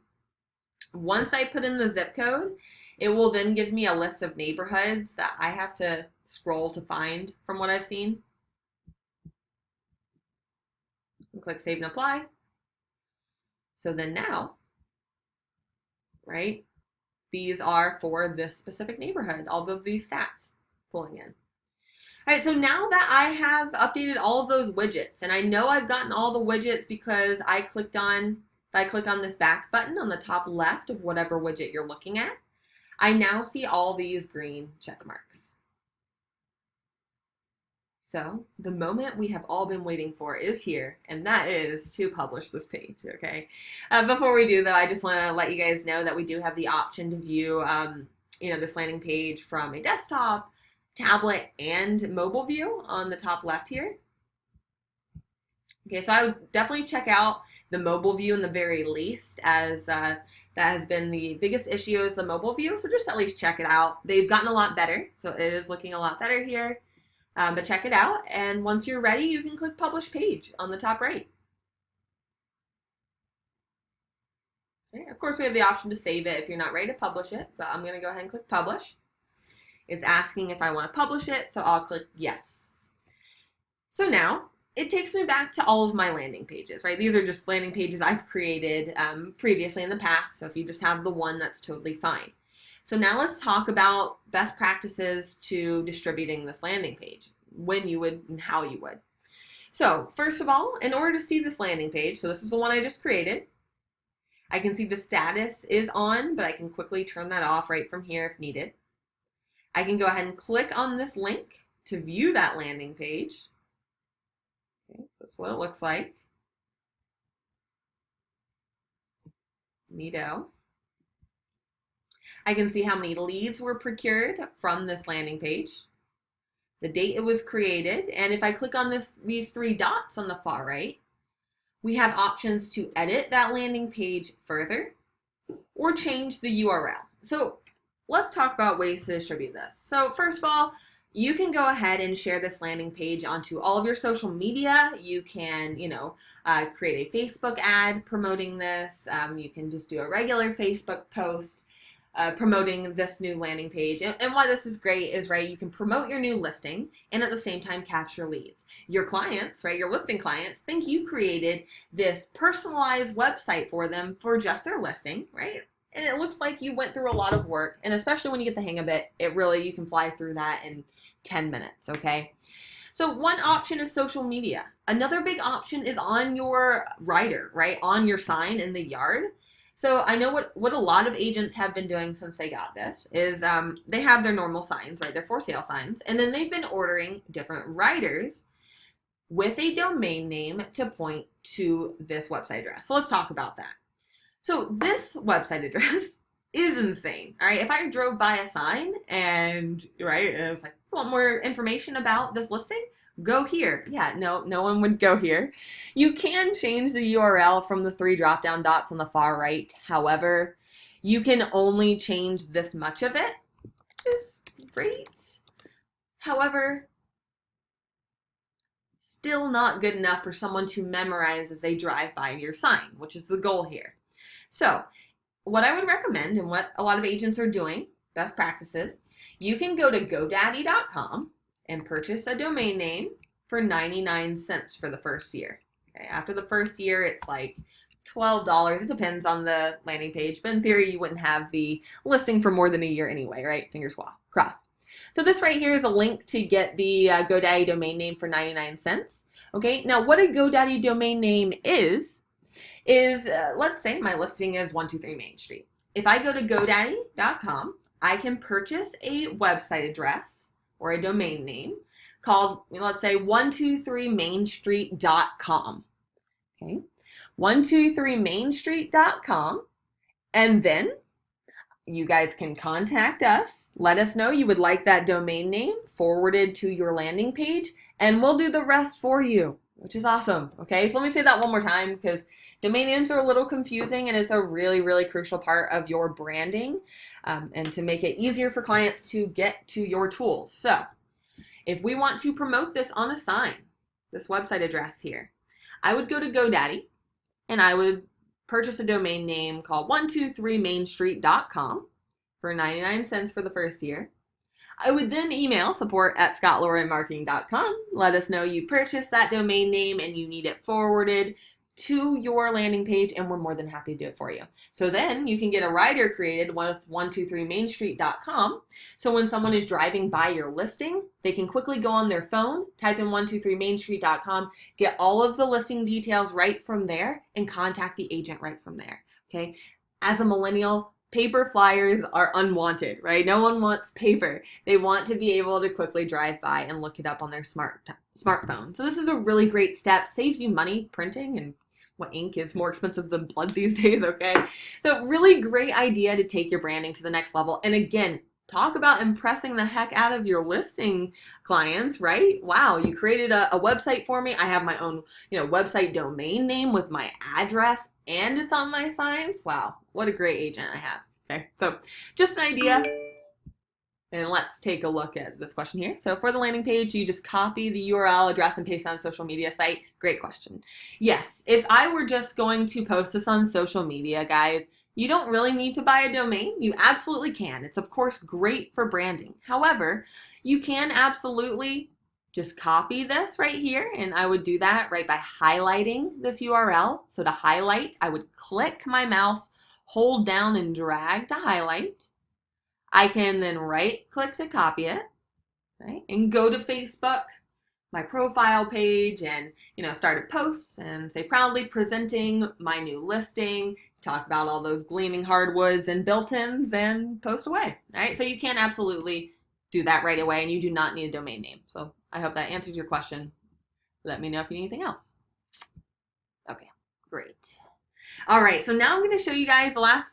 A: Once I put in the zip code, it will then give me a list of neighborhoods that I have to scroll to find from what I've seen. And click Save and Apply. So then now, right, these are for this specific neighborhood, all of these stats pulling in. All right, so now that I have updated all of those widgets, and I know I've gotten all the widgets because if I click on this back button on the top left of whatever widget you're looking at, I now see all these green check marks. So the moment we have all been waiting for is here, and that is to publish this page, okay? Before we do, though, I just want to let you guys know that we do have the option to view, this landing page from a desktop, tablet, and mobile view on the top left here. Okay, so I would definitely check out the mobile view in the very least, as that has been the biggest issue is the mobile view, so just at least check it out. They've gotten a lot better, so it is looking a lot better here. But check it out, and once you're ready, you can click Publish Page on the top right. Okay, of course, we have the option to save it if you're not ready to publish it, but I'm going to go ahead and click Publish. It's asking if I want to publish it, so I'll click Yes. So now, it takes me back to all of my landing pages, right? These are just landing pages I've created previously in the past, so if you just have the one, that's totally fine. So now let's talk about best practices to distributing this landing page, when you would and how you would. So first of all, in order to see this landing page, so this is the one I just created, I can see the status is on, but I can quickly turn that off right from here if needed. I can go ahead and click on this link to view that landing page. Okay, so that's what it looks like. Neato. I can see how many leads were procured from this landing page, the date it was created, and if I click on these 3 dots on the far right, we have options to edit that landing page further or change the URL. So let's talk about ways to distribute this. So first of all, you can go ahead and share this landing page onto all of your social media. You can, create a Facebook ad promoting this. You can just do a regular Facebook post. promoting this new landing page. And why this is great is, right, you can promote your new listing and at the same time capture leads. Your clients, right, your listing clients think you created this personalized website for them for just their listing, right? And it looks like you went through a lot of work, and especially when you get the hang of it, you can fly through that in 10 minutes, okay? So one option is social media. Another big option is on your rider, right? On your sign in the yard. So I know what a lot of agents have been doing since they got this is they have their normal signs, right? Their for sale signs. And then they've been ordering different riders with a domain name to point to this website address. So let's talk about that. So this website address is insane. All right. If I drove by a sign and it was like, want more information about this listing? Go here. Yeah, no one would go here. You can change the URL from the 3 drop-down dots on the far right. However, you can only change this much of it, which is great. However, still not good enough for someone to memorize as they drive by your sign, which is the goal here. So what I would recommend, and what a lot of agents are doing, best practices, you can go to GoDaddy.com and purchase a domain name for 99 cents for the first year. Okay, after the first year, it's like $12. It depends on the landing page, but in theory, you wouldn't have the listing for more than a year anyway, right? Fingers crossed. So this right here is a link to get the GoDaddy domain name for 99 cents. Okay, now what a GoDaddy domain name is let's say my listing is 123 Main Street. If I go to GoDaddy.com, I can purchase a website address or a domain name called, let's say 123mainstreet.com. Okay, 123mainstreet.com, and then you guys can contact us. Let us know you would like that domain name forwarded to your landing page, and we'll do the rest for you, which is awesome. Okay, so let me say that one more time because domain names are a little confusing and it's a really, really crucial part of your branding and to make it easier for clients to get to your tools. So if we want to promote this on a sign, this website address here, I would go to GoDaddy and I would purchase a domain name called 123mainstreet.com for 99 cents for the first year. I would then email support@scottlorenmarketing.com. Let us know you purchased that domain name and you need it forwarded to your landing page, and we're more than happy to do it for you. So then you can get a rider created with 123mainstreet.com. So when someone is driving by your listing, they can quickly go on their phone, type in 123mainstreet.com, get all of the listing details right from there, and contact the agent right from there. Okay. As a millennial, paper flyers are unwanted, right? No one wants paper. They want to be able to quickly drive by and look it up on their smartphone. So this is a really great step. Saves you money printing, and what ink is more expensive than blood these days, okay? So really great idea to take your branding to the next level. And again, talk about impressing the heck out of your listing clients, right? Wow, you created a website for me. I have my own, website domain name with my address, and it's on my signs. Wow, what a great agent I have. Okay, so just an idea. And let's take a look at this question here. So for the landing page, you just copy the URL, address, and paste on a social media site. Great question. Yes, if I were just going to post this on social media, guys, you don't really need to buy a domain. You absolutely can. It's, of course, great for branding. However, you can absolutely just copy this right here, and I would do that right by highlighting this URL. So to highlight, I would click my mouse, hold down, and drag to highlight. I can then right-click to copy it, right, and go to Facebook, my profile page, and start a post and say proudly presenting my new listing. Talk about all those gleaming hardwoods and built-ins, and post away. All right, so you can absolutely do that right away, and you do not need a domain name. So I hope that answers your question. Let me know if you need anything else. Okay, great. All right, so now I'm going to show you guys the last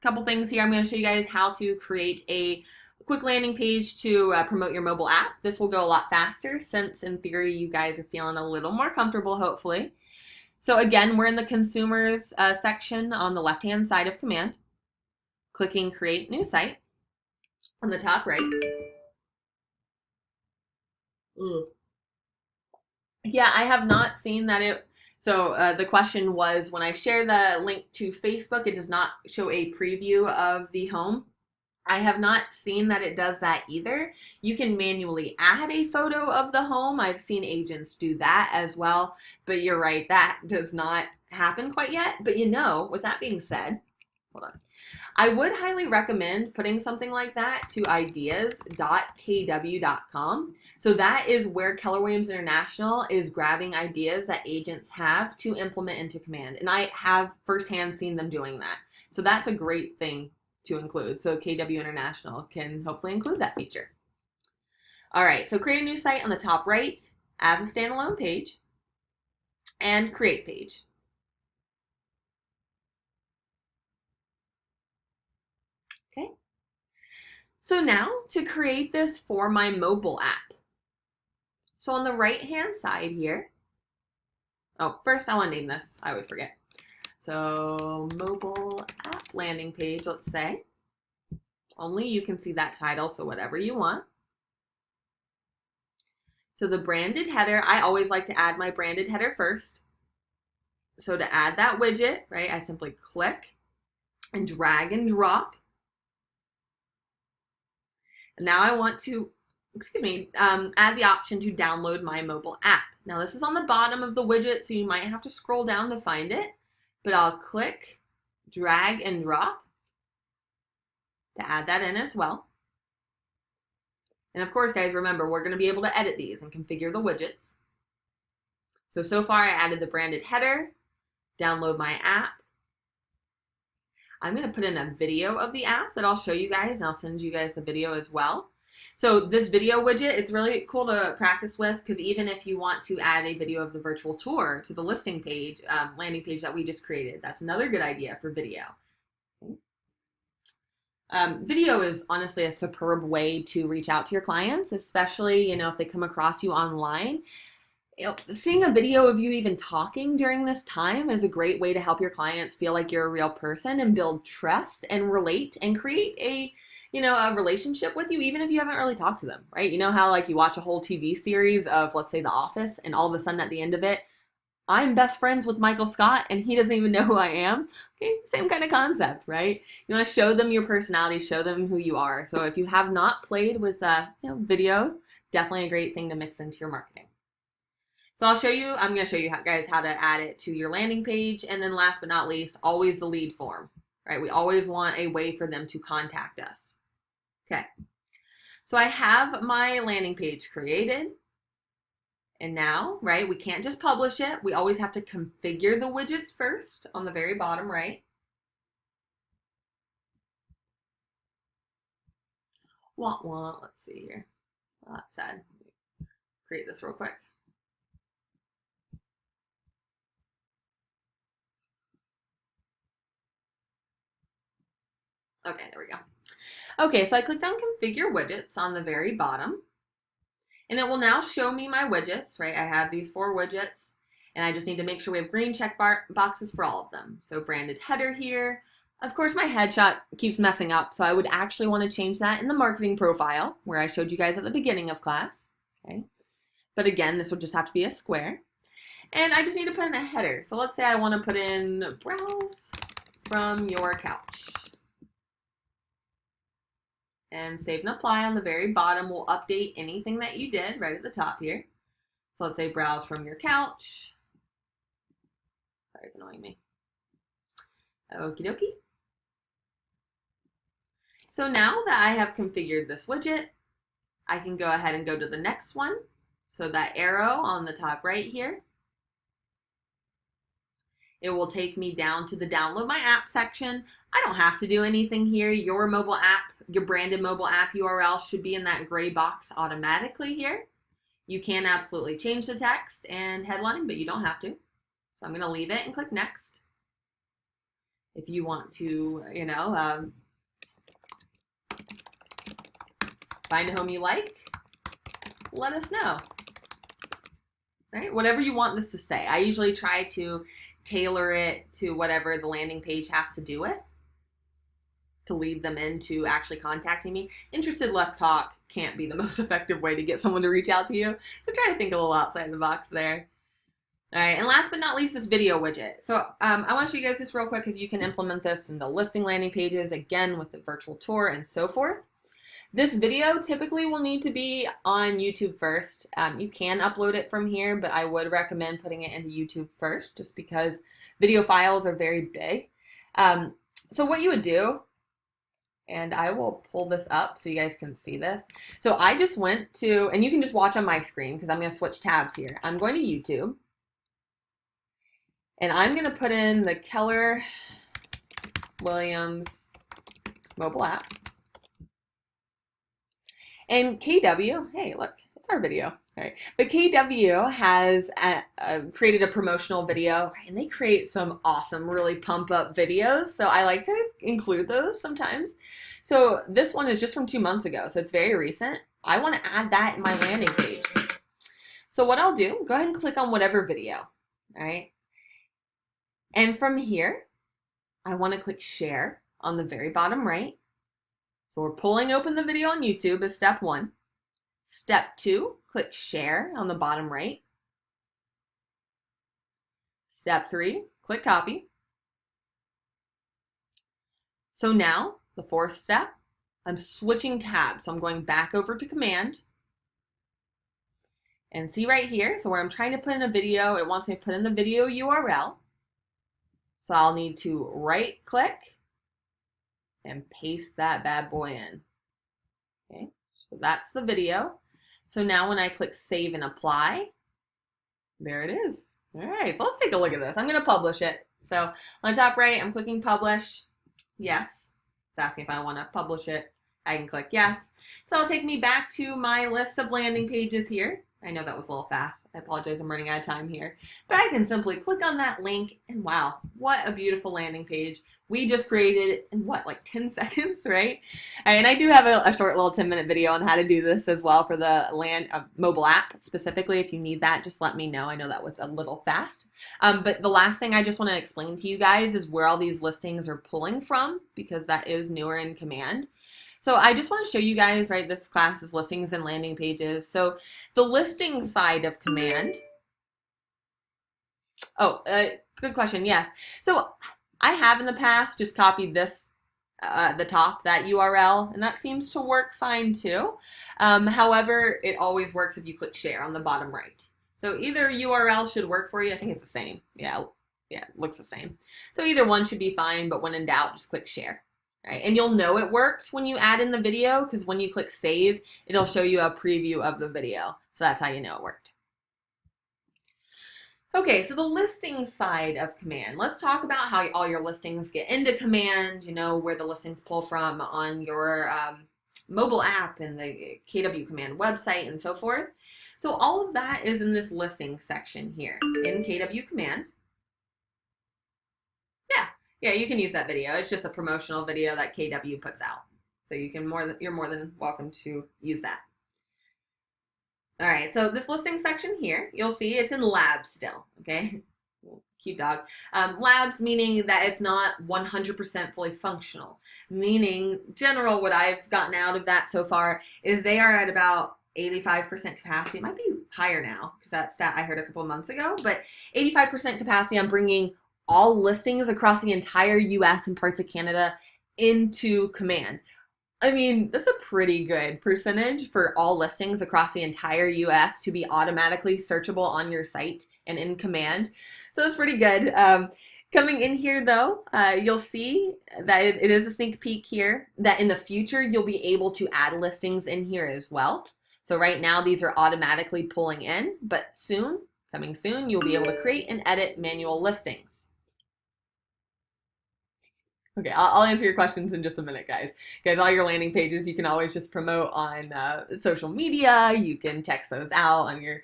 A: couple things here. I'm going to show you guys how to create a quick landing page to promote your mobile app. This will go a lot faster since in theory you guys are feeling a little more comfortable, hopefully. So again, we're in the consumers section on the left hand side of Command. Clicking create new site on the top right. Yeah, I have not seen that it. So the question was, when I share the link to Facebook, it does not show a preview of the home. I have not seen that it does that either. You can manually add a photo of the home. I've seen agents do that as well, but you're right, that does not happen quite yet. But with that being said, hold on. I would highly recommend putting something like that to ideas.kw.com. So that is where Keller Williams International is grabbing ideas that agents have to implement into Command. And I have firsthand seen them doing that. So that's a great thing to include. So KW International can hopefully include that feature. All right, so create a new site on the top right as a standalone page and create page. Okay. So now to create this for my mobile app. So on the right-hand side here, first I want to name this. I always forget. So mobile app landing page, let's say. Only you can see that title, so whatever you want. So the branded header, I always like to add my branded header first. So to add that widget, right, I simply click and drag and drop. And now I want to, add the option to download my mobile app. Now this is on the bottom of the widget, so you might have to scroll down to find it, but I'll click, drag, and drop to add that in as well. And of course, guys, remember, we're going to be able to edit these and configure the widgets. So far I added the branded header, download my app. I'm going to put in a video of the app that I'll show you guys, and I'll send you guys the video as well. So this video widget, it's really cool to practice with, because even if you want to add a video of the virtual tour to the listing page, landing page that we just created, that's another good idea for video. Video is honestly a superb way to reach out to your clients, especially, if they come across you online. Seeing a video of you even talking during this time is a great way to help your clients feel like you're a real person and build trust and relate and create a relationship with you, even if you haven't really talked to them, right? You know how like you watch a whole TV series of, let's say, The Office, and all of a sudden at the end of it, I'm best friends with Michael Scott and he doesn't even know who I am. Okay, same kind of concept, right? You want to show them your personality, show them who you are. So if you have not played with video, definitely a great thing to mix into your marketing. So I'm going to show you guys how to add it to your landing page. And then last but not least, always the lead form, right? We always want a way for them to contact us. Okay, so I have my landing page created. And now, right, we can't just publish it. We always have to configure the widgets first on the very bottom right. Let's see here. Oh, that's sad. Create this real quick. Okay, there we go. Okay, so I clicked on Configure Widgets on the very bottom. And it will now show me my widgets, right? I have these 4 widgets, and I just need to make sure we have green check boxes for all of them. So branded header here. Of course, my headshot keeps messing up, so I would actually want to change that in the marketing profile, where I showed you guys at the beginning of class, okay? But again, this would just have to be a square. And I just need to put in a header. So let's say I want to put in browse from your couch. And save and apply on the very bottom will update anything that you did right at the top here. So let's say browse from your couch. Sorry, it's annoying me. Okie dokie. So now that I have configured this widget, I can go ahead and go to the next one. So that arrow on the top right here, it will take me down to the download my app section. I don't have to do anything here. Your mobile app, your branded mobile app URL should be in that gray box automatically here. You can absolutely change the text and headline, but you don't have to. So I'm going to leave it and click next. If you want to, find a home you like, let us know. Right? Whatever you want this to say. I usually try to tailor it to whatever the landing page has to do with to lead them into actually contacting me. Interested, less talk can't be the most effective way to get someone to reach out to you. So try to think a little outside the box there. All right, and last but not least, this video widget. So I want to show you guys this real quick because you can implement this in the listing landing pages, again, with the virtual tour and so forth. This video typically will need to be on YouTube first. You can upload it from here, but I would recommend putting it into YouTube first just because video files are very big. So what you would do, and I will pull this up so you guys can see this. So I just went to, and you can just watch on my screen because I'm going to switch tabs here. I'm going to YouTube, and I'm going to put in the Keller Williams mobile app. And KW, hey, look, it's our video. All right. But KW has created a promotional video, and they create some awesome, really pump up videos. So I like to include those sometimes. So this one is just from 2 months ago, so it's very recent. I want to add that in my landing page. So what I'll do, go ahead and click on whatever video, all right? And from here, I want to click share on the very bottom right. So we're pulling open the video on YouTube as step 1. Step 2, click share on the bottom right. Step 3, click copy. So now, the 4th step, I'm switching tabs. So I'm going back over to command. And see right here, so where I'm trying to put in a video, it wants me to put in the video URL. So I'll need to right click and paste that bad boy in. Okay, so that's the video. So now when I click save and apply, there it is. All right, so let's take a look at this. I'm going to publish it. So on the top right, I'm clicking publish. Yes, it's asking if I want to publish it. I can click yes. So it'll take me back to my list of landing pages here. I know that was a little fast. I apologize, I'm running out of time here. But I can simply click on that link, and wow, what a beautiful landing page. We just created in what, like 10 seconds, right? And I do have a short little 10-minute video on how to do this as well for the mobile app specifically. If you need that, just let me know. I know that was a little fast. But the last thing I just want to explain to you guys is where all these listings are pulling from, because that is newer in Command. So I just want to show you guys, right, this class is listings and landing pages. So the listing side of Command, good question, yes. So I have in the past just copied this, the top, that URL, and that seems to work fine too. However, it always works if you click share on the bottom right. So either URL should work for you. I think it's the same. Yeah, it looks the same. So either one should be fine, but when in doubt, just click share. Right? And you'll know it worked when you add in the video, because when you click save, it'll show you a preview of the video. So that's how you know it worked. Okay, so the listing side of Command. Let's talk about how all your listings get into Command, you know, where the listings pull from on your mobile app and the KW Command website and so forth. So all of that is in this listing section here in KW Command. Yeah, you can use that video. It's just a promotional video that KW puts out. So you're more than welcome to use that. All right, so this listing section here, you'll see it's in labs still, okay? Cute dog. Labs meaning that it's not 100% fully functional. Meaning, general, what I've gotten out of that so far is they are at about 85% capacity. It might be higher now, because that stat I heard a couple of months ago, but 85% capacity on bringing all listings across the entire US and parts of Canada into Command. I mean, that's a pretty good percentage for all listings across the entire US to be automatically searchable on your site and in Command. So that's pretty good. Coming in here though, you'll see that it is a sneak peek here, that in the future you'll be able to add listings in here as well. So right now these are automatically pulling in, but soon, coming soon, you'll be able to create and edit manual listings. Okay, I'll answer your questions in just a minute, guys. Guys, all your landing pages, you can always just promote on social media. You can text those out on your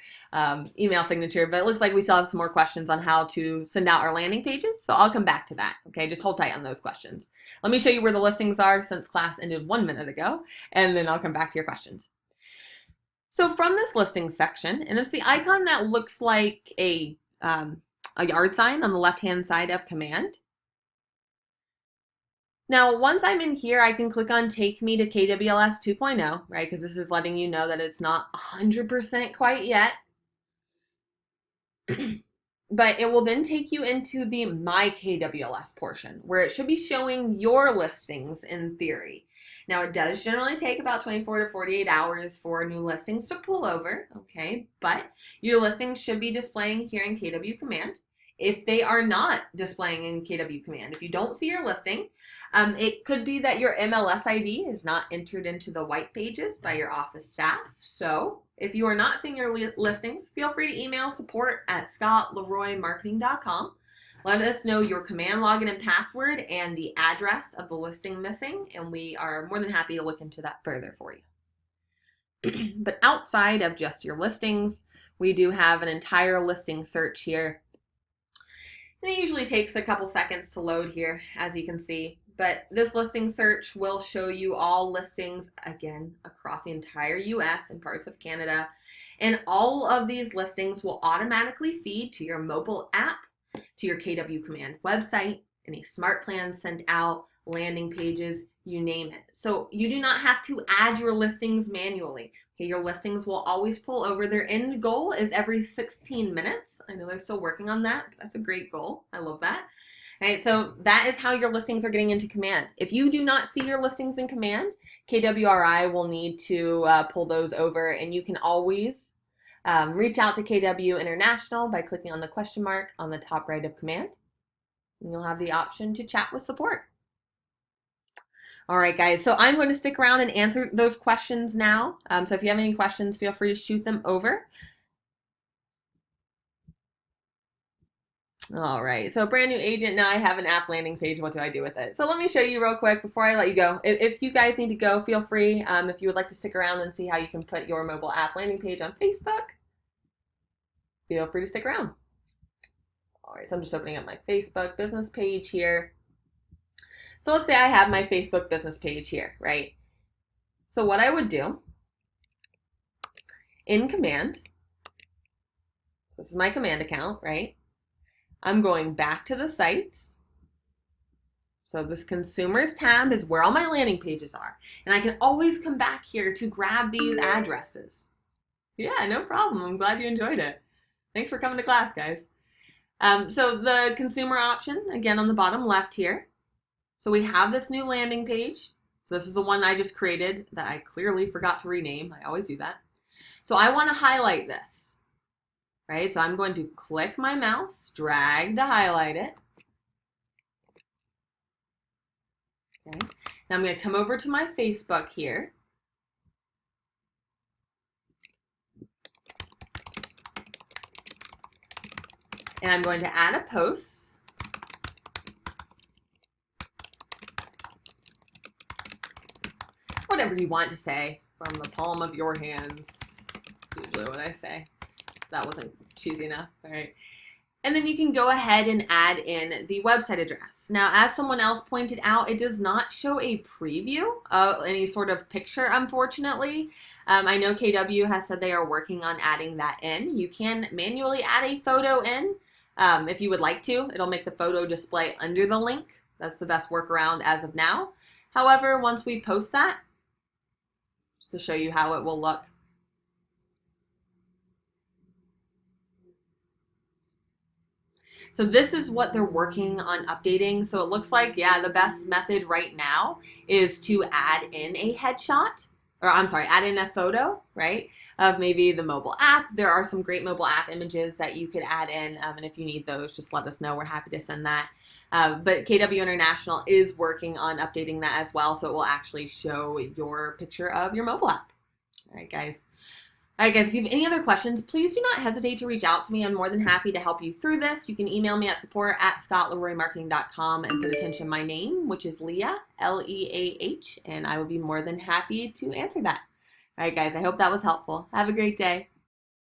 A: email signature. But it looks like we still have some more questions on how to send out our landing pages. So I'll come back to that. Okay, just hold tight on those questions. Let me show you where the listings are since class ended 1 minute ago. And then I'll come back to your questions. So from this listings section, and it's the icon that looks like a yard sign on the left-hand side of Command. Now, once I'm in here, I can click on Take Me to KWLS 2.0, right? Because this is letting you know that it's not 100% quite yet. But it will then take you into the My KWLS portion, where it should be showing your listings in theory. Now, it does generally take about 24 to 48 hours for new listings to pull over, okay? But your listings should be displaying here in KW Command. If they are not displaying in KW Command, if you don't see your listing, it could be that your MLS ID is not entered into the white pages by your office staff. So if you are not seeing your listings, feel free to email support@scottleroymarketing.com. Let us know your command login and password and the address of the listing missing, and we are more than happy to look into that further for you. But outside of just your listings, we do have an entire listing search here. And it usually takes a couple seconds to load here, as you can see. But this listing search will show you all listings, again, across the entire US and parts of Canada. And all of these listings will automatically feed to your mobile app, to your KW Command website, any smart plans sent out, landing pages, you name it. So you do not have to add your listings manually. Okay, your listings will always pull over. Their end goal is every 16 minutes. I know they're still working on that, but that's a great goal. I love that. Okay, so that is how your listings are getting into Command. If you do not see your listings in Command, KWRI will need to pull those over, and you can always reach out to KW International by clicking on the question mark on the top right of Command. And you'll have the option to chat with support. All right, guys, so I'm going to stick around and answer those questions now. So if you have any questions, feel free to shoot them over. All right, so brand new agent, now I have an app landing page. What do I do with it? So let me show you real quick before I let you go. If you guys need to go, feel free. If you would like to stick around and see how you can put your mobile app landing page on Facebook, feel free to stick around. All right, so I'm just opening up my Facebook business page here. So let's say I have my Facebook business page here, right? So what I would do in Command, so this is my Command account, right? I'm going back to the sites. So this consumers tab is where all my landing pages are. And I can always come back here to grab these addresses. Yeah, no problem. I'm glad you enjoyed it. Thanks for coming to class, guys. So the consumer option, again, on the bottom left here. So we have this new landing page. So this is the one I just created that I clearly forgot to rename. I always do that. So I want to highlight this. Right, so I'm going to click my mouse, drag to highlight it. Okay, now I'm going to come over to my Facebook here. And I'm going to add a post. Whatever you want to say from the palm of your hands. That's usually what I say. That wasn't cheesy enough, all right? And then you can go ahead and add in the website address. Now, as someone else pointed out, it does not show a preview of any sort of picture, unfortunately. I know KW has said they are working on adding that in. You can manually add a photo in if you would like to. It'll make the photo display under the link. That's the best workaround as of now. However, once we post that, just to show you how it will look, so this is what they're working on updating. So it looks like, yeah, the best method right now is to add in a headshot, or I'm sorry, add in a photo, right, of maybe the mobile app. There are some great mobile app images that you could add in, and if you need those, just let us know. We're happy to send that. But KW International is working on updating that as well, so it will actually show your picture of your mobile app. All right, guys. All right, guys, if you have any other questions, please do not hesitate to reach out to me. I'm more than happy to help you through this. You can email me at support@scottleroymarketing.com and put attention my name, which is Leah, Leah, and I will be more than happy to answer that. All right, guys, I hope that was helpful. Have a great day.